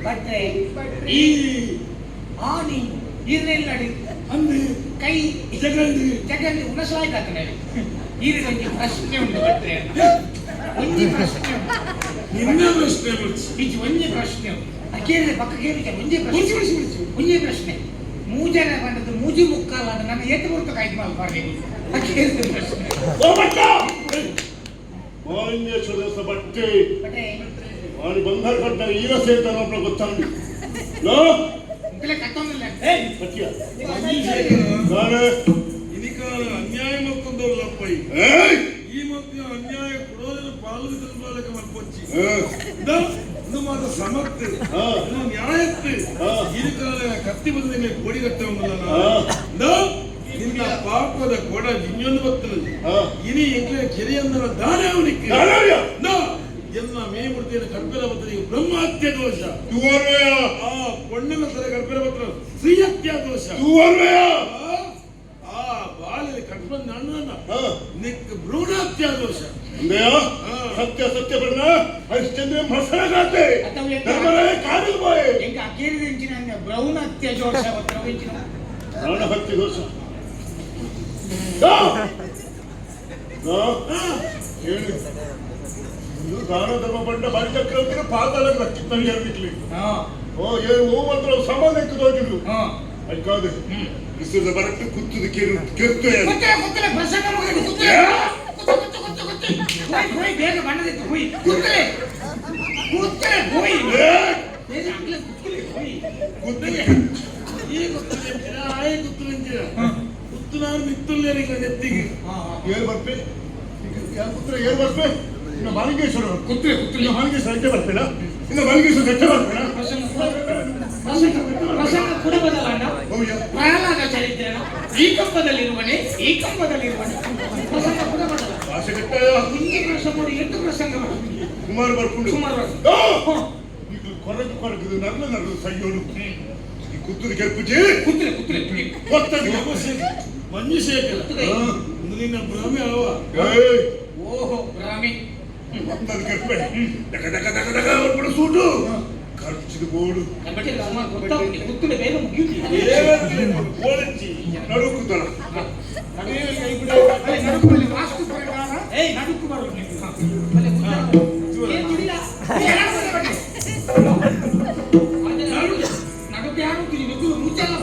ಬಟ್ರೆ ಈ ಆನಿ ಇರ್ನೆಲ್ಲಡಿ
ಅಂದು
ಕೈ ಜಗಲ್ಲಿ ಉಣಸಲಾಯ್ತಾನೆ ಈರಿಗೊಂದು ಪ್ರಶ್ನೆ ಉಂಟು ಬಟ್ರೆ ಒಂಜಿ ಪ್ರಶ್ನೆ
ನಿನ್ನ ಪ್ರಶ್ನೆ ಬಿಡಿಸಿ
ಈಚೆ ಒಂಜಿ ಪ್ರಶ್ನೆ ಕೇಳಿದೆ ಪಕ್ಕ ಕೇಳಿದೆ ಒಂಜಿ ಪ್ರಶ್ನೆ ಮೂಜರ ಬಂದದ್ದು ಮೂಜಿ ಮುಕ್ಕಾಲ ನನ್ನ ಎತ್ತು ಬರ್ತು ಕಾಯ್ದು ಮಾಡ್ಬಾರ್ದು ಕೇಳಿದ ಪ್ರಶ್ನೆ
ಮಾಲಿನ್ಯೇಶ್ವರ ಬಟ್ಟೆ
ಬಟ್ರೆ
వాడి బంగారు పడ్డ ఈర సేత లోపల కొత్తాను లో
ಮುಕ್ಕಲೆ ಕತ್ತೊಂದಿಲ್ಲ
ಸತ್ಯ
ನೀವು
ನಾನು
ಇನಿಕಾಲ ಅನ್ಯಾಯ ಮಲ್ಕೊಂಡವ್ರಲ್ಲಪ್ಪ
ಏಯ್
ಈ ಮಧ್ಯ ಅನ್ಯಾಯ ಕೊಡೋದನ್ನು ಪಾಲಕ ತಿಳ್ಕೊಳ್ಳಕ ಮಲ್ಪೊಚ್ಚಿ
ಹಾ.
ಇದು ಮಾತ್ರ ಸಮರ್ಥೆ
ಹಾ.
ಇದು ನ್ಯಾಯಕ್ಕೆ
ಹಾ.
ಇನಿಕಾಲ ಕತ್ತಿ ಬಂದಂಗೆ ಕೊಡಿಗಟ್ಟೆ ಉಂಟಲ್ಲ
ಹಾ.
ನಿನ್ನ ಪಾಪದ ಕೊಡ ಇನ್ನೊಂದು ಬರ್ತದೆ
ಹಾ.
ಇನಿ ಎಂಕ್ಲೆ ಕೆರೆಯಂದರ ದಾನ ಅವನಿಗೆ
ದಾನವ್ಯ.
ಎಲ್ಲ ಮೇಮೂರ್ತಿಯನ್ನು ಕರ್ಪೆಲ ಬತ್ತನಿಗೆ ಬ್ರಹ್ಮಹತ್ಯೆ ದೋಷ
ತೂವರ್ವಯ
ಆ ಪೊಣ್ಣನ ತರ ಕರ್ಪೆಲ ಬತ್ತ ಶ್ರೀಹತ್ಯಾ ದೋಷ
ತೂವರ್ವಯ
ಆ ಬಾಲ್ಯ ಕಟ್ಬಂದ ಅಣ್ಣನ
ಹಾ.
ನಿಕ್ ಭ್ರೂಣಹತ್ಯಾ ದೋಷ
ಅಂದೆಯ ಸತ್ಯ ಸತ್ಯ ಬಣ್ಣ ಹರಿಶ್ಚಂದ್ರ ಮಸಳಗಾತೆ ಧರ್ಮರಾಯ ಕಾಡಿಲ್ ಬಾಯ್
ಎಂಕ ಅಕೇರಿದ ಇಂಚಿನ ಬ್ರೌನ್ ಹತ್ಯೆ ಜೋಶ ಇಂಚಿನ
ಪ್ರಾಣ ಹತ್ಯೆ ದೋಷ ಹೇಳಿ ಇದು ದಾನ ಧರ್ಮ ಬಂಡ ಬಾರಿ ಚಕ್ರವರ್ತಿನ ಪಾತಾಳಕ್ಕೆ ರಕ್ಷಿತ ಹೇಳ್ಬಿಟ್ಲಿ ಓ ಏನು ಓ ಮಾತ್ರ ಸಮಾನ ಹೋಗಿದ್ರು ಅದಕ್ಕಾದ ವಿಶ್ವದ ಬರಟ್ಟು ಕುತ್ತದ ಕೆರ್ತು
ಗೊತ್ತಿಲ್ಲ ಪ್ರಸಂಗ ಮುಗಿದು ಗೊತ್ತಿಲ್ಲ ಹೋಯ್ ಬೇಗ ಬಣ್ಣದಿತ್ತು ಹೋಯ್ ಗೊತ್ತಿಲ್ಲ ಹೋಯ್
ಈ ಗೊತ್ತಿಲ್ಲ ಆಯ್ ಗೊತ್ತಿಲ್ಲ ಕುತ್ತನಾರು ಮಿತ್ತುಲ್ಲೇರಿಲ್ಲ ನೆತ್ತಿಗೆ
ಏನ್ ಬರ್ಪೆ ಯಾರ ಪುತ್ರ ಏನ್ ಬರ್ಪೆ ಇನ್ನು ಮಾಲಿಂಗೇಶ್ವರ ಇನ್ನು ಮಾಲಿಂಗೇಶ್ವರ ಅಡ್ಡೆ ಬರ್ಬೇಡ ಇನ್ನು ಮಾಲಿಂಗೇಶ್ವರ ಗಟ್ಟೆ ಬರ್ಬೇಡ
ಪ್ರಸಂಗ ಕೂಡ ಬದಲಾಣ
ಹೌಯ್ಯ
ಪ್ರಹ್ಲಾದ ಚರಿತ್ರೆನ ಈ ಕಂಬದಲ್ಲಿರುವನೆ ಪ್ರಸಂಗ ಕೂಡ ಬದಲ
ಭಾಷೆ ಗಟ್ಟ
ಹಿಂದಿ ಪ್ರಸಂಗ ಎಂಟು ಪ್ರಸಂಗ
ಕುಮಾರ್ ಬರ್ಕೊಂಡು
ಸುಮಾರು
ಈಗ ಕೊರಗದು ನರ್ಲು ಸೈಯೋಡು ಈ ಕುತ್ತದ ಕೆರ್ಪುಜಿ
ಕೂತ್ರೆ
ಗೊತ್ತದ
ಮಂಜುಶೇಖರ ನಿನ್ನ ಭ್ರಮೆ ಅವ
ಓಹೋ ರಾಮಿ
ಗೊತ್ತದ ಕೆರ್ಪೆ ಡಕ ಡಕ ಡಕ ಡಕ ಬರ್ಬಿಡು ಸೂಟು ಖರ್ಚಿದ ಬೋಡು
ಬಟ್ಟೆ ಸುಮಾರು ಗೊತ್ತಾಗ್ತದೆ ಕೂತ್ರೆ ಬೇಗ ಮುಗಿಯುತ್ತೆ
ಕೋಳಂಚಿ
ನಡುಕುತ್ತಳ
ನಡುಕಲ್ಲಿ ವಾಸ್ತು ಪ್ರಕಾರ ನಡುಕು ಬರೋದು ನಡುಕೆ ಆಗುತ್ತೀನಿ ಮುಚ್ಚಲ್ಲ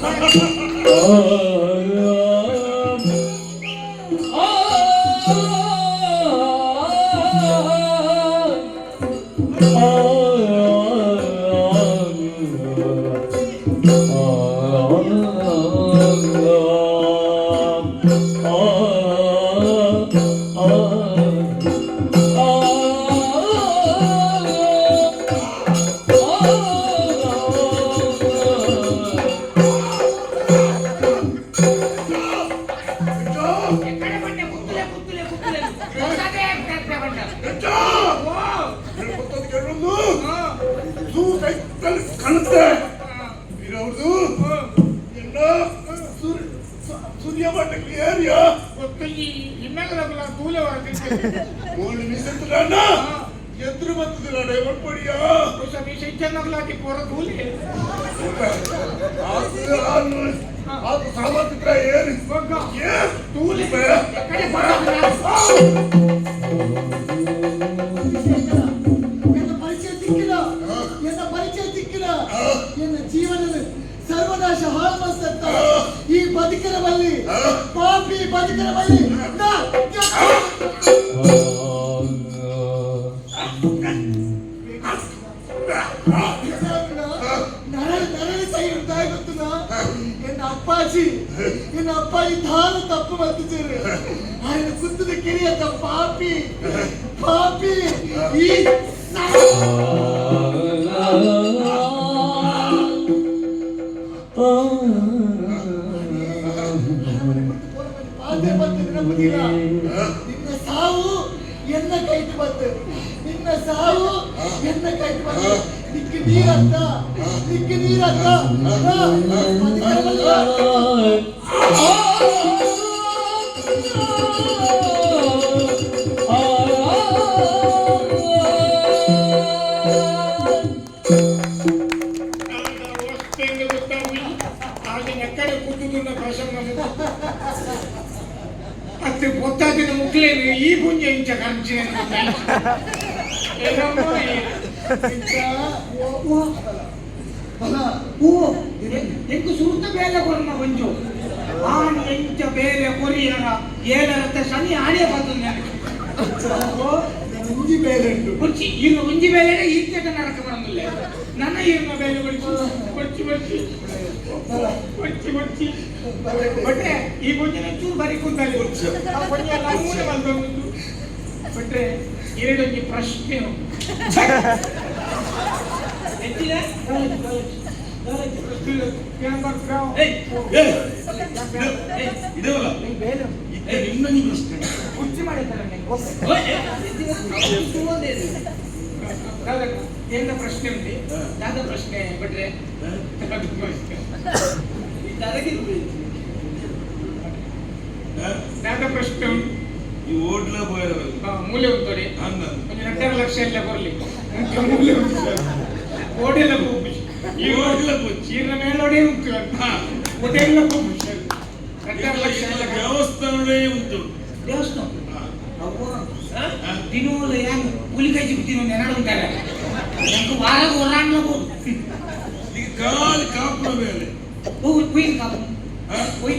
ಸೂರ್ಯ ಮಟ್ಟಕ್ಕೆ ಏರಿಯಾ
ಹಿಮ್ಮೆಲ್ಲ ತೂಲೆ
ಓಲ್ಡ್ ಮಿಸಂತ್ರಣ್ಣ ಎದುರು ಬರ್ತದಿಲ್ಲ ಡೈವರ್ಟ್ ಪಡಿಯಾ
ಚೆನ್ನಾಗಿ ಪೋರ ತೂಲೆ
ಅದು ಸಾಮರ್ಥ್ಯ ಏನು
ತೂಲೆ
ಪರಿಚಯ ಸಿಕ್ಕಿಲ್ಲ ಎನ್ನ ಜೀವನದ ಸರ್ವನಾಶ ಹಾಲ್ಮಸ್ತ ಈ ಬದುಕಿನ ಬಲ್ಲಿ ಪಾಪಿ ಬದುಕಿನ ಬಲ್ಲಿ ನರಳಿ ಸೈ ಉಂಟಾಗುತ್ತದ ಎನ್ನ ಅಪ್ಪಾಜಿ ದಾನ ತಪ್ಪು ಬರ್ತಿದ್ದೀರಿ ఆయన ಕುತ್ತದ ಕಿರಿಯತ್ತ ಪಾಪಿ ಈ ನಿನ್ನ ಸಾವು ಎನ್ನ ಕೈಟ್ ಬಂತು ನಿಕ್ಕೆ ನೀರಂತ
ಅತ್ತೆ ಗೊತ್ತಾದಿನ ಮುಕ್ಲೇನು ಈ ಪುಂಜ ಇಂಚ ಕಂಚಿನ ಎಂಕು ಸುರುತ ಬೇಲೆ ಕೊರಮ ಬಂಜು ಆನ್ ಎಂಚ ಬೇಲೆ ಕೊರಿಯರ ಏಳರತ್ತ ಶನಿ ಆಡಿಯ ಬಂದು
ಒಂಜಿ ಬೇರೆ ಉಂಟು
ಕುರ್ಚಿ ಈಗ ಒಂಜಿ ಬೇಲೆ ಈಚೆ ನರಕ ಬರಂಗಿಲ್ಲ ನನ್ನ ಏನ ಬೇರೆ ಬಚ್ಚಿ ಬಟ್ರೆ ಈ ಗೊಂಜನ ಚೂರು ಬರಿ ಕುಂತಲ್ಲಿ ಆ ಗೊಂಜ ಎಲ್ಲ ಮೂಲೆ ಮಲ್ಕೊಂಡು ಬಟ್ರೆ ಎರಡೊಂದು ಪ್ರಶ್ನೆ
ಎತ್ತಿದೆ
ಇದವಲ್ಲ ನಿನ್ನ ನೀವು ಪ್ರಶ್ನೆ
ಕುರ್ಚಿ ಮಾಡಿದ್ದಾರೆ ಏನ ಪ್ರಶ್ನೆ ಉಂಟು ಯಾವ್ದ ಪ್ರಶ್ನೆ ಬಿಟ್ರೆ ಯಾವ್ದ ಪ್ರಶ್ನೆ ಉಂಟು
ಈ ಓಟ್ಲ ಹೋಗಿರಬೇಕು
ಮೂಲೆ ಉಂಟು
ಅನ್ನ
ಒಂದು 2.5 ಲಕ್ಷ ಎಲ್ಲ ಬರ್ಲಿ ಮೂಲೆ ಉಂಟು ಓಡೆಲ್ಲ ಹೋಗಿ
ಈ ಓಟ್ಲ ಪೂಜೆ
ಚೀರ್ನ ಮೇಲೋಡೆ ಉಂಟು ಓಡೆಲ್ಲ ಹೋಗಿ 2.5 ಲಕ್ಷ ಎಲ್ಲ
ದೇವಸ್ಥಾನವೇ ಉಂಟು
ದೇವಸ್ಥಾನ ದಿನವಲ್ಲ ಏನು ಪುಲಿಕಾಯಿ ಚಿಕ್ಕಿನ ನೆನಡು ಉಂಟಾರೆ எனக்கு வார ஒரான்ல போ
ಈಗ ಕಾಲ್ ಕಾಪುರ ಮೇಲೆ
குயின்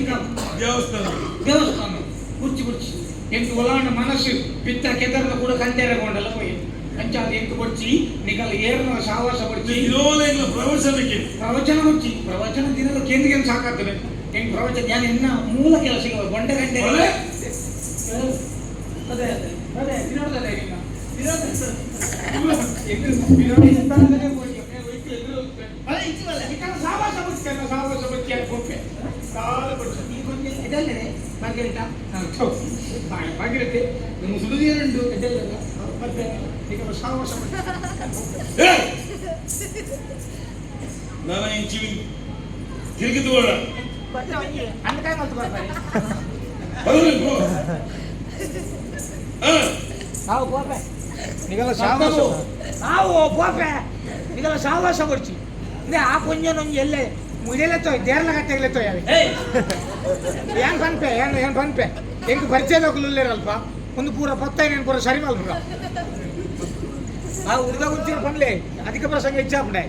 காப்பு ದೇವಸ್ಥಾನ ಕುರ್ಚಿ
ಎಂಟು ಒಲಾಂಡ ಮನಸ್ಸು ಪಿತ್ತ ಕೆದರ್ನ ಕೂಡ ಕಂಟೆರಗೊಂಡಲ್ಲ ಹೋಯಿ ಅಂಚಾದ ಎಂಟು ಕೊಡ್ಚಿ ನಿಗಲ ಏರ್ನ ಸಾವಾಸ ಪಡ್ಚಿ
ಇರೋಲ್ಲ ಪ್ರವಚನಕ್ಕೆ
ಪ್ರವಚನ ದಿನದ ಕೇಂದ್ರಿಗೆ ಸಾಕಾಗ್ತದೆ ಹೆಂಗ್ ಪ್ರವಚನ ನಾನು ಇನ್ನ ಮೂಲ ಕೆಲಸ ಬಂಡೆ ಗಂಟೆ ಅದೇ ವಿನೋದಲ್ಲ ಸಾವಾಸ ಪಡ್ಚಿ ಕೊಪ್ಪೆ
ಇದಲ್ಲೇ ಮಾರ್ಗರಿಟಾ
ಭಾಗಿರತೆ ನಿಮ್ಮ ಸುಡುದಿಯರುಂಟು ಮತ್ತೆ ಈಗ ಸಾವಾಸ
ನಾನು ಇಂಚಿ ತಿರುಗಿದು ಬೇಡ
ಅಂಡಕಾಯಿ ಮತ್ತು ಬರ್ತಾರೆ
ನಾವು ಪೋಪೆ
ನಿಗಲ ಸಾವಾಸ
ನಾವು ಪೋಪೆ ನಿಗಲ ಸಾವಾಸ ಪಡ್ಚಿ ಅಂದ್ರೆ ಆ ಕೊಂಜನೊಂದು ಎಲ್ಲೇ ಮುಗಿಲೆತ್ತೋ ದೇರ್ಲ ಗಟ್ಟೆಗ್ಲೆತ್ತೋ ಯಾವೆ ಏನ್ ಪನ್ಪೆ ಏನ್ ಪನ್ಪೆ ಹೆಂಗ್ ಪರಿಚಯದಲ್ಲಪ್ಪ ಒಂದು ಪೂರ 15 ಪೂರ ಸರಿ ಮಲ್ರ ಆ ಹುಡುಗ ಗುಂಚಿನ ಪನ್ಲೆ ಅಧಿಕ ಪ್ರಸಂಗ ಹೆಚ್ಚಾಪಡೆ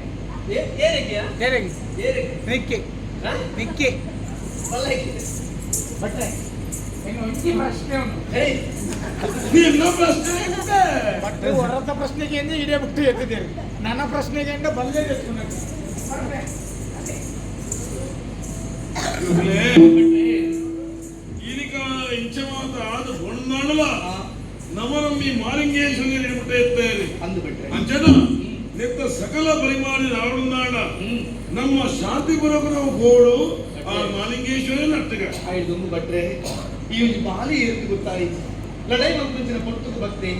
ನಿಕ್ಕೆ
ಬಟ್ರೆ ಪ್ರಶ್ನೆ ಉಂಟು ಬಟ್ರೆ ಹೊರತ ಪ್ರಶ್ನೆಗೆ ಅಂದ್ರೆ ಇಡೇ ಬಿಟ್ಟು ಎತ್ತಿದ್ದೇವೆ ನನ್ನ ಪ್ರಶ್ನೆಗೆ ಅಂದ್ರೆ ಬಲ್ಲೆ
ಇಂಚಮಾತ ಆದ ಹೊಣ್ಣಾಡಲ ನವನಮ್ಮಿ ಮಾಲಿಂಗೇಶ್ವರಿ ಮುಟ್ಟ ಎತ್ತೇರಿ ಅಂಚನ ನೆತ್ತ ಸಕಲ ಪರಿಮಾಣ ರಾವಣನಾಡ ನಮ್ಮ ಶಾಂತಿಪುರಪುರ ಗೋಡು ಆ ಮಾಲಿಂಗೇಶ್ವರಿ ನಟ್ಟಗ
ಆಯ್ತು ಬಟ್ರೆ ಈ ಒಂದು ಬಾಲಿ ಇರುತ್ತೆ ಗೊತ್ತಾಯಿ ಲಡೈ ಮಂತ್ರಿನ ಪೊರ್ತುಕು ಬತ್ತೆ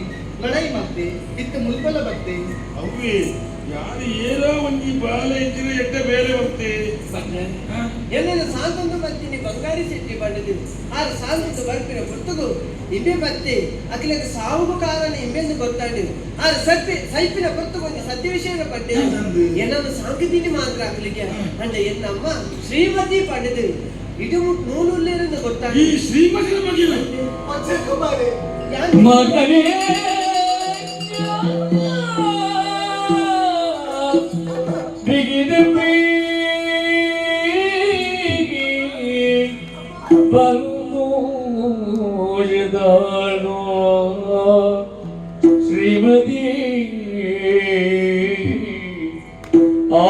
ಲಡೈ ಮತ್ತೆ ಇತ್ತ ಮುಲ್ಬಲ ಬತ್ತೆ
ಅವೇ ಯಾರು ಏನೋ ಒಂಜಿ ಬಾಲ ಇಂಚಿನ ಎಟ್ಟ ಬೇರೆ ಬರ್ತೆ
ಎಲ್ಲೆಲ್ಲ ಸಾಂತಂದು ಬರ್ತೀನಿ ಬಂಗಾರಿ ಶೆಟ್ಟಿ ಬಂಡದು ಆರು ಸಾಂತಂದು ಬರ್ಪಿನ ಪೊರ್ತುಗು ಇಬ್ಬೆ ಬತ್ತೆ ಅಖಿಲಕ ಸಾವುಗು ಕಾರಣ ಇಂಬೆಂದು ಗೊತ್ತಾಂಡು ಆರು ಸೈಪಿನ ಪೊರ್ತುಗೊಂದು ಸತ್ಯ ವಿಷಯನ ಪಟ್ಟೆ ಎನ್ನನ್ನು ಸಾಂಕತೀನಿ ಮಾತ್ರ ಅಖಿಲಿಗೆ ಅಂದ್ರೆ ಎನ್ನಮ್ಮ ಶ್ರೀಮತಿ ಪಡೆದು ಇದು ನೂಲುಲ್ಲೇರೆಂದು ಗೊತ್ತಾಂಡು
ಈ ಶ್ರೀಮತಿನ ಬಗ್ಗೆ
ಮಗನೇ ಬಿಗಿದಪ್ಪಿ ಬಂದೋ ಶ್ರೀಮತಿ ಆ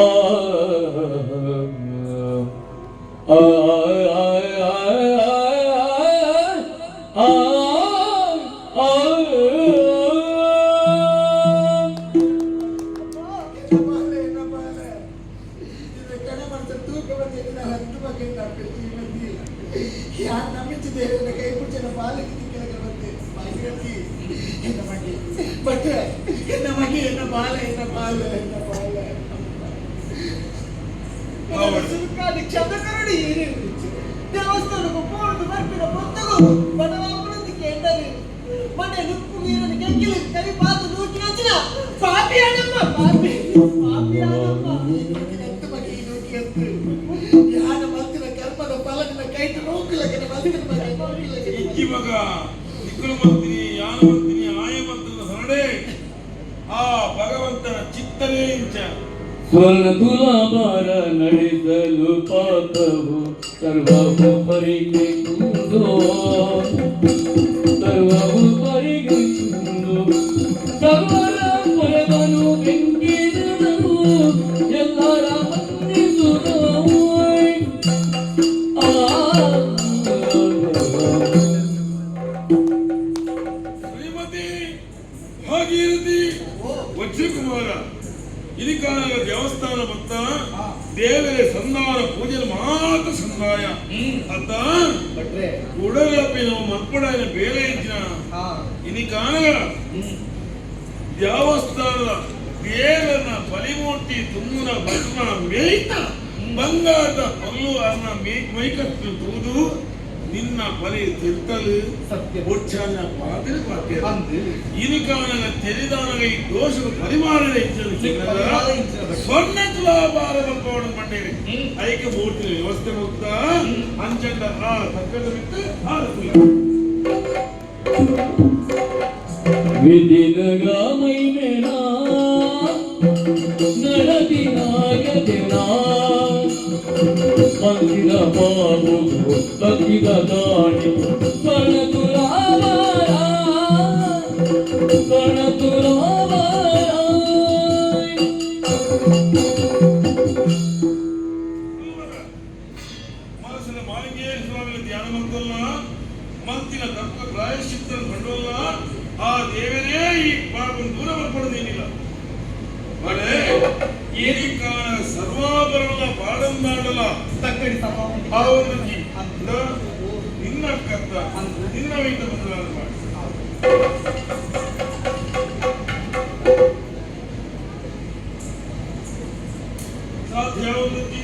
ದೇವಸ್ಥಾನಕ್ಕೂ ಪೋರ್ದು ಬರ್ಪಿನ ಪೊರ್ತುಗು ಬಡವಾಪುರದ್ದು ಕೇಂಡರು ಮನೆ ನುಪ್ಪು ನೀರನ್ನು ಕೆಂಗಿಲು ಕೈ ಪಾತು ನೂಕಿ ನಚ್ಚಿನ ಪಾಪಿಯಾನಮ್ಮ ಪಾಪಿಯಾನಮ್ಮ ಎಂತ ಬಗ್ಗೆ ಈ ನೂಕಿ ಎತ್ತು ಯಾನ ಮತ್ತಿನ ಕರ್ಮದ ಫಲನ ಕೈಟು ನೂಕಲಕ್ಕೆ ಮತ್ತಿನ ಬಗ್ಗೆ ನೂಕಲಕ್ಕೆ
ಇಕ್ಕಿ ಮಗ ನಿಕ್ಕಲು ಮಂತ್ರಿ ಯಾನ ಮಂತ್ರಿ ಆಯ ಮಂತ್ರದ ಹೊರಡೆ ಆ ಭಗವಂತನ ಚಿತ್ತನೇ ಇಂಚ
ಸ್ವರ್ಣ ತುಲಾಭಾರ ನಡೆಸಲು ಪಾಪವು ಸರ್ವವು ಪರಿಗೆಂದು ಸರ್ವರ ಪರವನು ಬೆಂಕಿದನು
ಭಾಗೀರಥಿ ವಜ್ರಕುಮಾರ ಇದಕ್ಕಾಗ ದೇವಸ್ಥಾನ ಭಕ್ತ ದೇವರ ಸಂಧಾನ ಪೂಜೆ ಮಾತ್ರ ಸಂದಾಯ ಅತ್ತ ಉಡಲಪ್ಪಿನ ಮಕ್ಕಳ ಬೇರೆ ಇದ್ದ ಇದಕ್ಕಾಗ ದೇವಸ್ಥಾನದ ದೇವರನ್ನ ಬಲಿಮೂರ್ತಿ ತುಮ್ಮನ ಭಸ್ಮ ಮೇಯ್ತ ಬಂಗಾರದ ಪಲ್ಲು ಅನ್ನ ಮೈಕಟ್ಟು ತೂದು ನಿನ್ನ ಬಲಿ ತಿರ್ತಲು ಒಚ್ಚಾನ ಪಾತ್ರ ಪಾತ್ರ ಇನಿಕಾನಗ ತೆರಿದಾನಗ ಈ ದೋಷದ ಪರಿಮಾರಣ ಸ್ವರ್ಣ ತುಲಾಭಾರ ಬಲ್ಪವಣ ಮಂಡೇರಿ ಐಕ್ಯ ಮೂರ್ತಿ ವ್ಯವಸ್ಥೆ ಮುಕ್ತ ಅಂಚಂಡ ಆ ತಕ್ಕದ ಬಿಟ್ಟು ಆರತಿಲ್ಲ
ವಿಧಿನಗಾಮೈ ಮೇನಾ ನಡದಿನಾಗದಿನಾ ಮಂದಿರ ಬಾಬು ಭಕ್ತಿದ ದಾಣಿ ಕಣತುಲಾವಾರ
ಮನಸ್ಸಿನ ಮಾಲಿಂಗೇಯ ಸ್ವಾಮಿಯ ಧ್ಯಾನ ಮಂತಲ್ಲ ಮಂತಿನ ತಪ್ಪ ಪ್ರಾಯಶ್ಚಿತ್ತ ಕಂಡೋಲ್ಲ ಆ ದೇವರೇ ಈ ಪಾಪವನ್ನು ದೂರ ಮಾಡ್ಕೊಳ್ಳೋದೇನಿಲ್ಲ ಬರೇ ಏನಿಕಾನ ಸರ್ವಾಭರಣ ಪಾಡಂದಾಡಲ
ತಕ್ಕಡಿ ಸಮಾಪತಿ
ಅವನಿಗೆ ನಿನ್ನ ಕತ್ತ ನಿನ್ನ ವೈದ್ಯ ಬದಲಾವಣೆ ಮಾಡಿ ಸಾಧ್ಯ ಯಾವತ್ತಕ್ಕೆ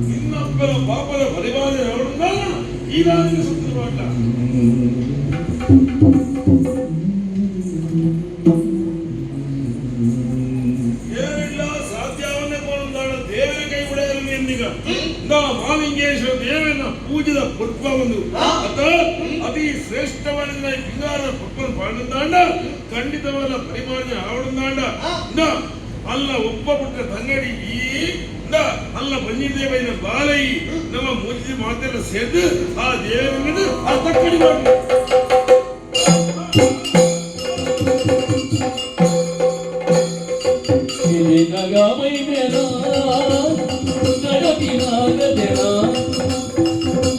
ನಿನ್ನಪ್ಪನ ಪಾಪದ ಪರಿವಾರ ಈಗ ಸುತ್ತಲೂ ಮಾಡ ಏನಿಲ್ಲ ಸಾಧ್ಯವನ್ನೇ ಕೊಂಡಾಡ ದೇವರ ಕೈ ಬಿಡೆಯಲು ಎಂದಿಗ ಮಾಲಿಂಗೇಶ್ವರ ದೇವರನ್ನ ಪೂಜಿದ ಪುಷ್ಪ ಒಂದು ಅತಿ ಶ್ರೇಷ್ಠವಾದ ಬಿಂಗಾರದ ಪುಷ್ಪನ ಪಾಡಿದಾಂಡ ಖಂಡಿತವಾದ ಪರಿಮಾರ್ಜನೆ ಆವಡದಾಂಡ ಅಲ್ಲ ಒಬ್ಬ ಪುಟ್ಟ ತಂಗಡಿ ಅಲ್ಲ ಬಂದಿದ್ದೇವೆ ಬಾಲೈ ನಮ್ಮ ಮೂಜಿ ಮಾತೆಲ್ಲ ಸೇರ್ದು ಆ ದೇವರಿಗೆ ಆ ತಕ್ಕಡಿ ಮಾಡಿ
ನಗಾಮೈ ಮೇನಾ ನಡದಿನಾಗದಿನಾ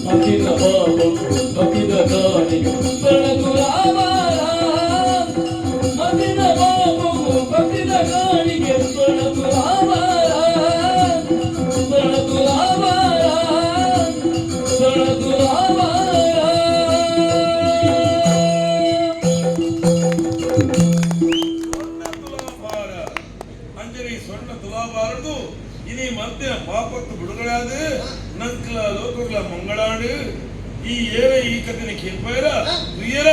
ಮಂದಿರ ಬಾಬು ಭಕ್ತಿದ ದಾಣಿ ಕಣತುಲಾವಾರ ಮಂದಿರ ಬಾಬು ಭಕ್ತಿದ ದಾಣಿಗೆ ಕಣತುಲಾವಾರ
ಪಾಪತ್ತು ಬಿಡುಗಡಾದ ನಂಕಲ ಲೋಕಗಳ ಮಂಗಳಾಡು ಈ ಏರ ಈ ಕಥೆನ ಕೇಳ್ಪೈರ ಪ್ರಿಯರ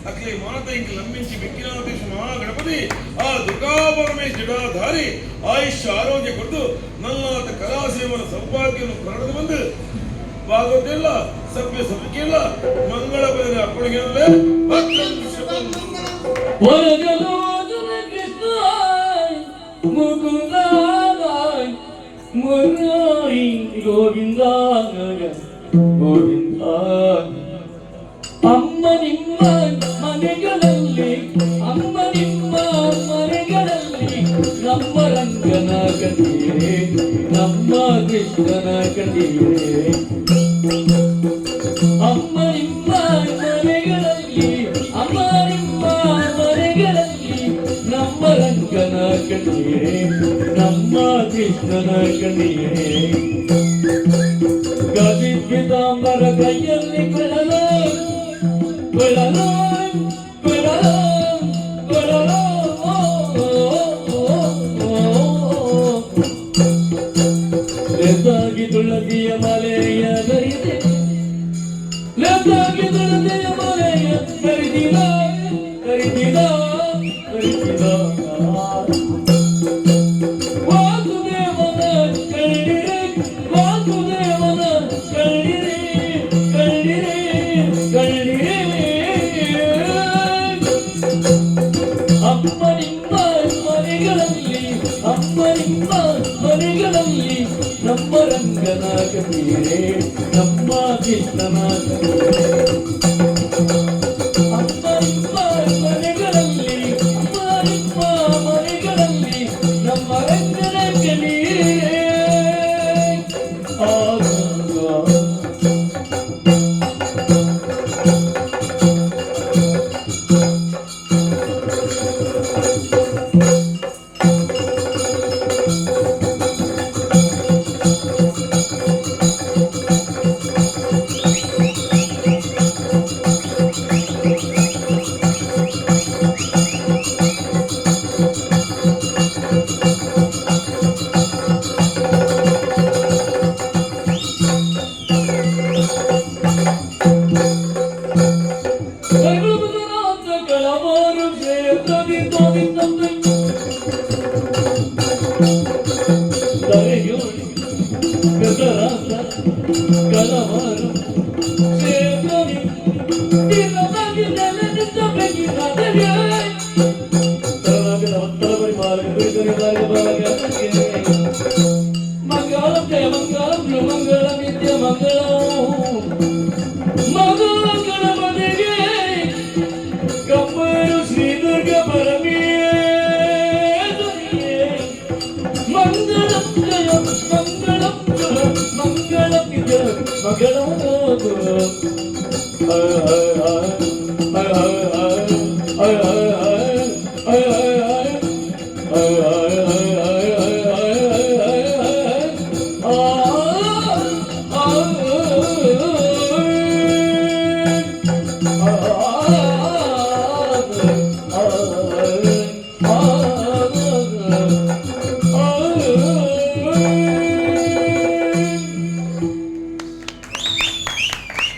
ಅಕ್ಲೆ ಮಾತ ಇಂಕ ಲಂಬಿಂಚಿ ಬೆಕ್ಕಿನಾದೇಶ ಮಹಾಗಣಪತಿ ಆ ದುರ್ಗಾಪರಮೇಶ್ ಜಡಾಧಾರಿ ಆಯುಷ್ಯ ಆರೋಗ್ಯ ಕೊಟ್ಟು ನಲ್ಲಾದ ಕಲಾಸೇವನ ಸೌಭಾಗ್ಯವನ್ನು ಕರಡದು ಬಂದು ಭಾಗವತಿಲ್ಲ ಸಭ್ಯ ಸಭೆಲ್ಲ ಮಂಗಳ ಬದಲ ಅಪ್ಪಳಿಗೆ
ಮುರಾರಿ ಗೋವಿಂದ ಗೋವಿಂದ ಅಮ್ಮ ನಿಮ್ಮ ಮನೆಗಳಲ್ಲಿ ನಮ್ಮ ರಂಗನ ಕಥೆಯೇ ನಮ್ಮ ಕೃಷ್ಣನ ಕಥೆಯೇ ಅಮ್ಮ ನಿಮ್ಮ ಮನೆಗಳಲ್ಲಿ ನಮ್ಮ ರಂಗನ ಕಥೆಯೇ ನಮ್ಮ ಕೃಷ್ಣನ ಕಥೆಯೇ ಗದಿಪಿತಾಂಬರ ಕೈಯಲ್ಲಿ ಕೊಳಲು ಲೆದ್ದಾಗಿ ತುಳಸಿಯ ಮಲೆಯ ಧರಿಸಿ ಕರಿದಿದ ವಾಸುದೇವನ ಅಮ್ಮ ನಿಮ್ಮ ಮನೆಗಳಲ್ಲಿ ನಮ್ಮ ರಂಗನ ಕಥೆಯೇ ನಮ್ಮ ಕೃಷ್ಣನ ಕಥೆಯೇ ಅಮ್ಮ ನಿಮ್ಮ ಮನೆಗಳಲ್ಲಿ ನಮ್ಮ ರಂಗನ ಕಥೆಯೇ ಜಯ ಮಂಗಳಂ ಮಂಗಳ ನಿತ್ಯ ಮಂಗಳಂ ಮಂಗಳ ಗಣಪತಿಗೆ ಕಪ್ಪರು ಶ್ರೀ ದುರ್ಗ ಪರಮೇಶ್ವರಿಯೇ ಮಂಗಳಂ ಜಯ ಮಂಗಳಂ ಜಯ ಮಂಗಳಂ ಜಯ ಮಂಗಳಂ ay ay ay ay ay ay ay ay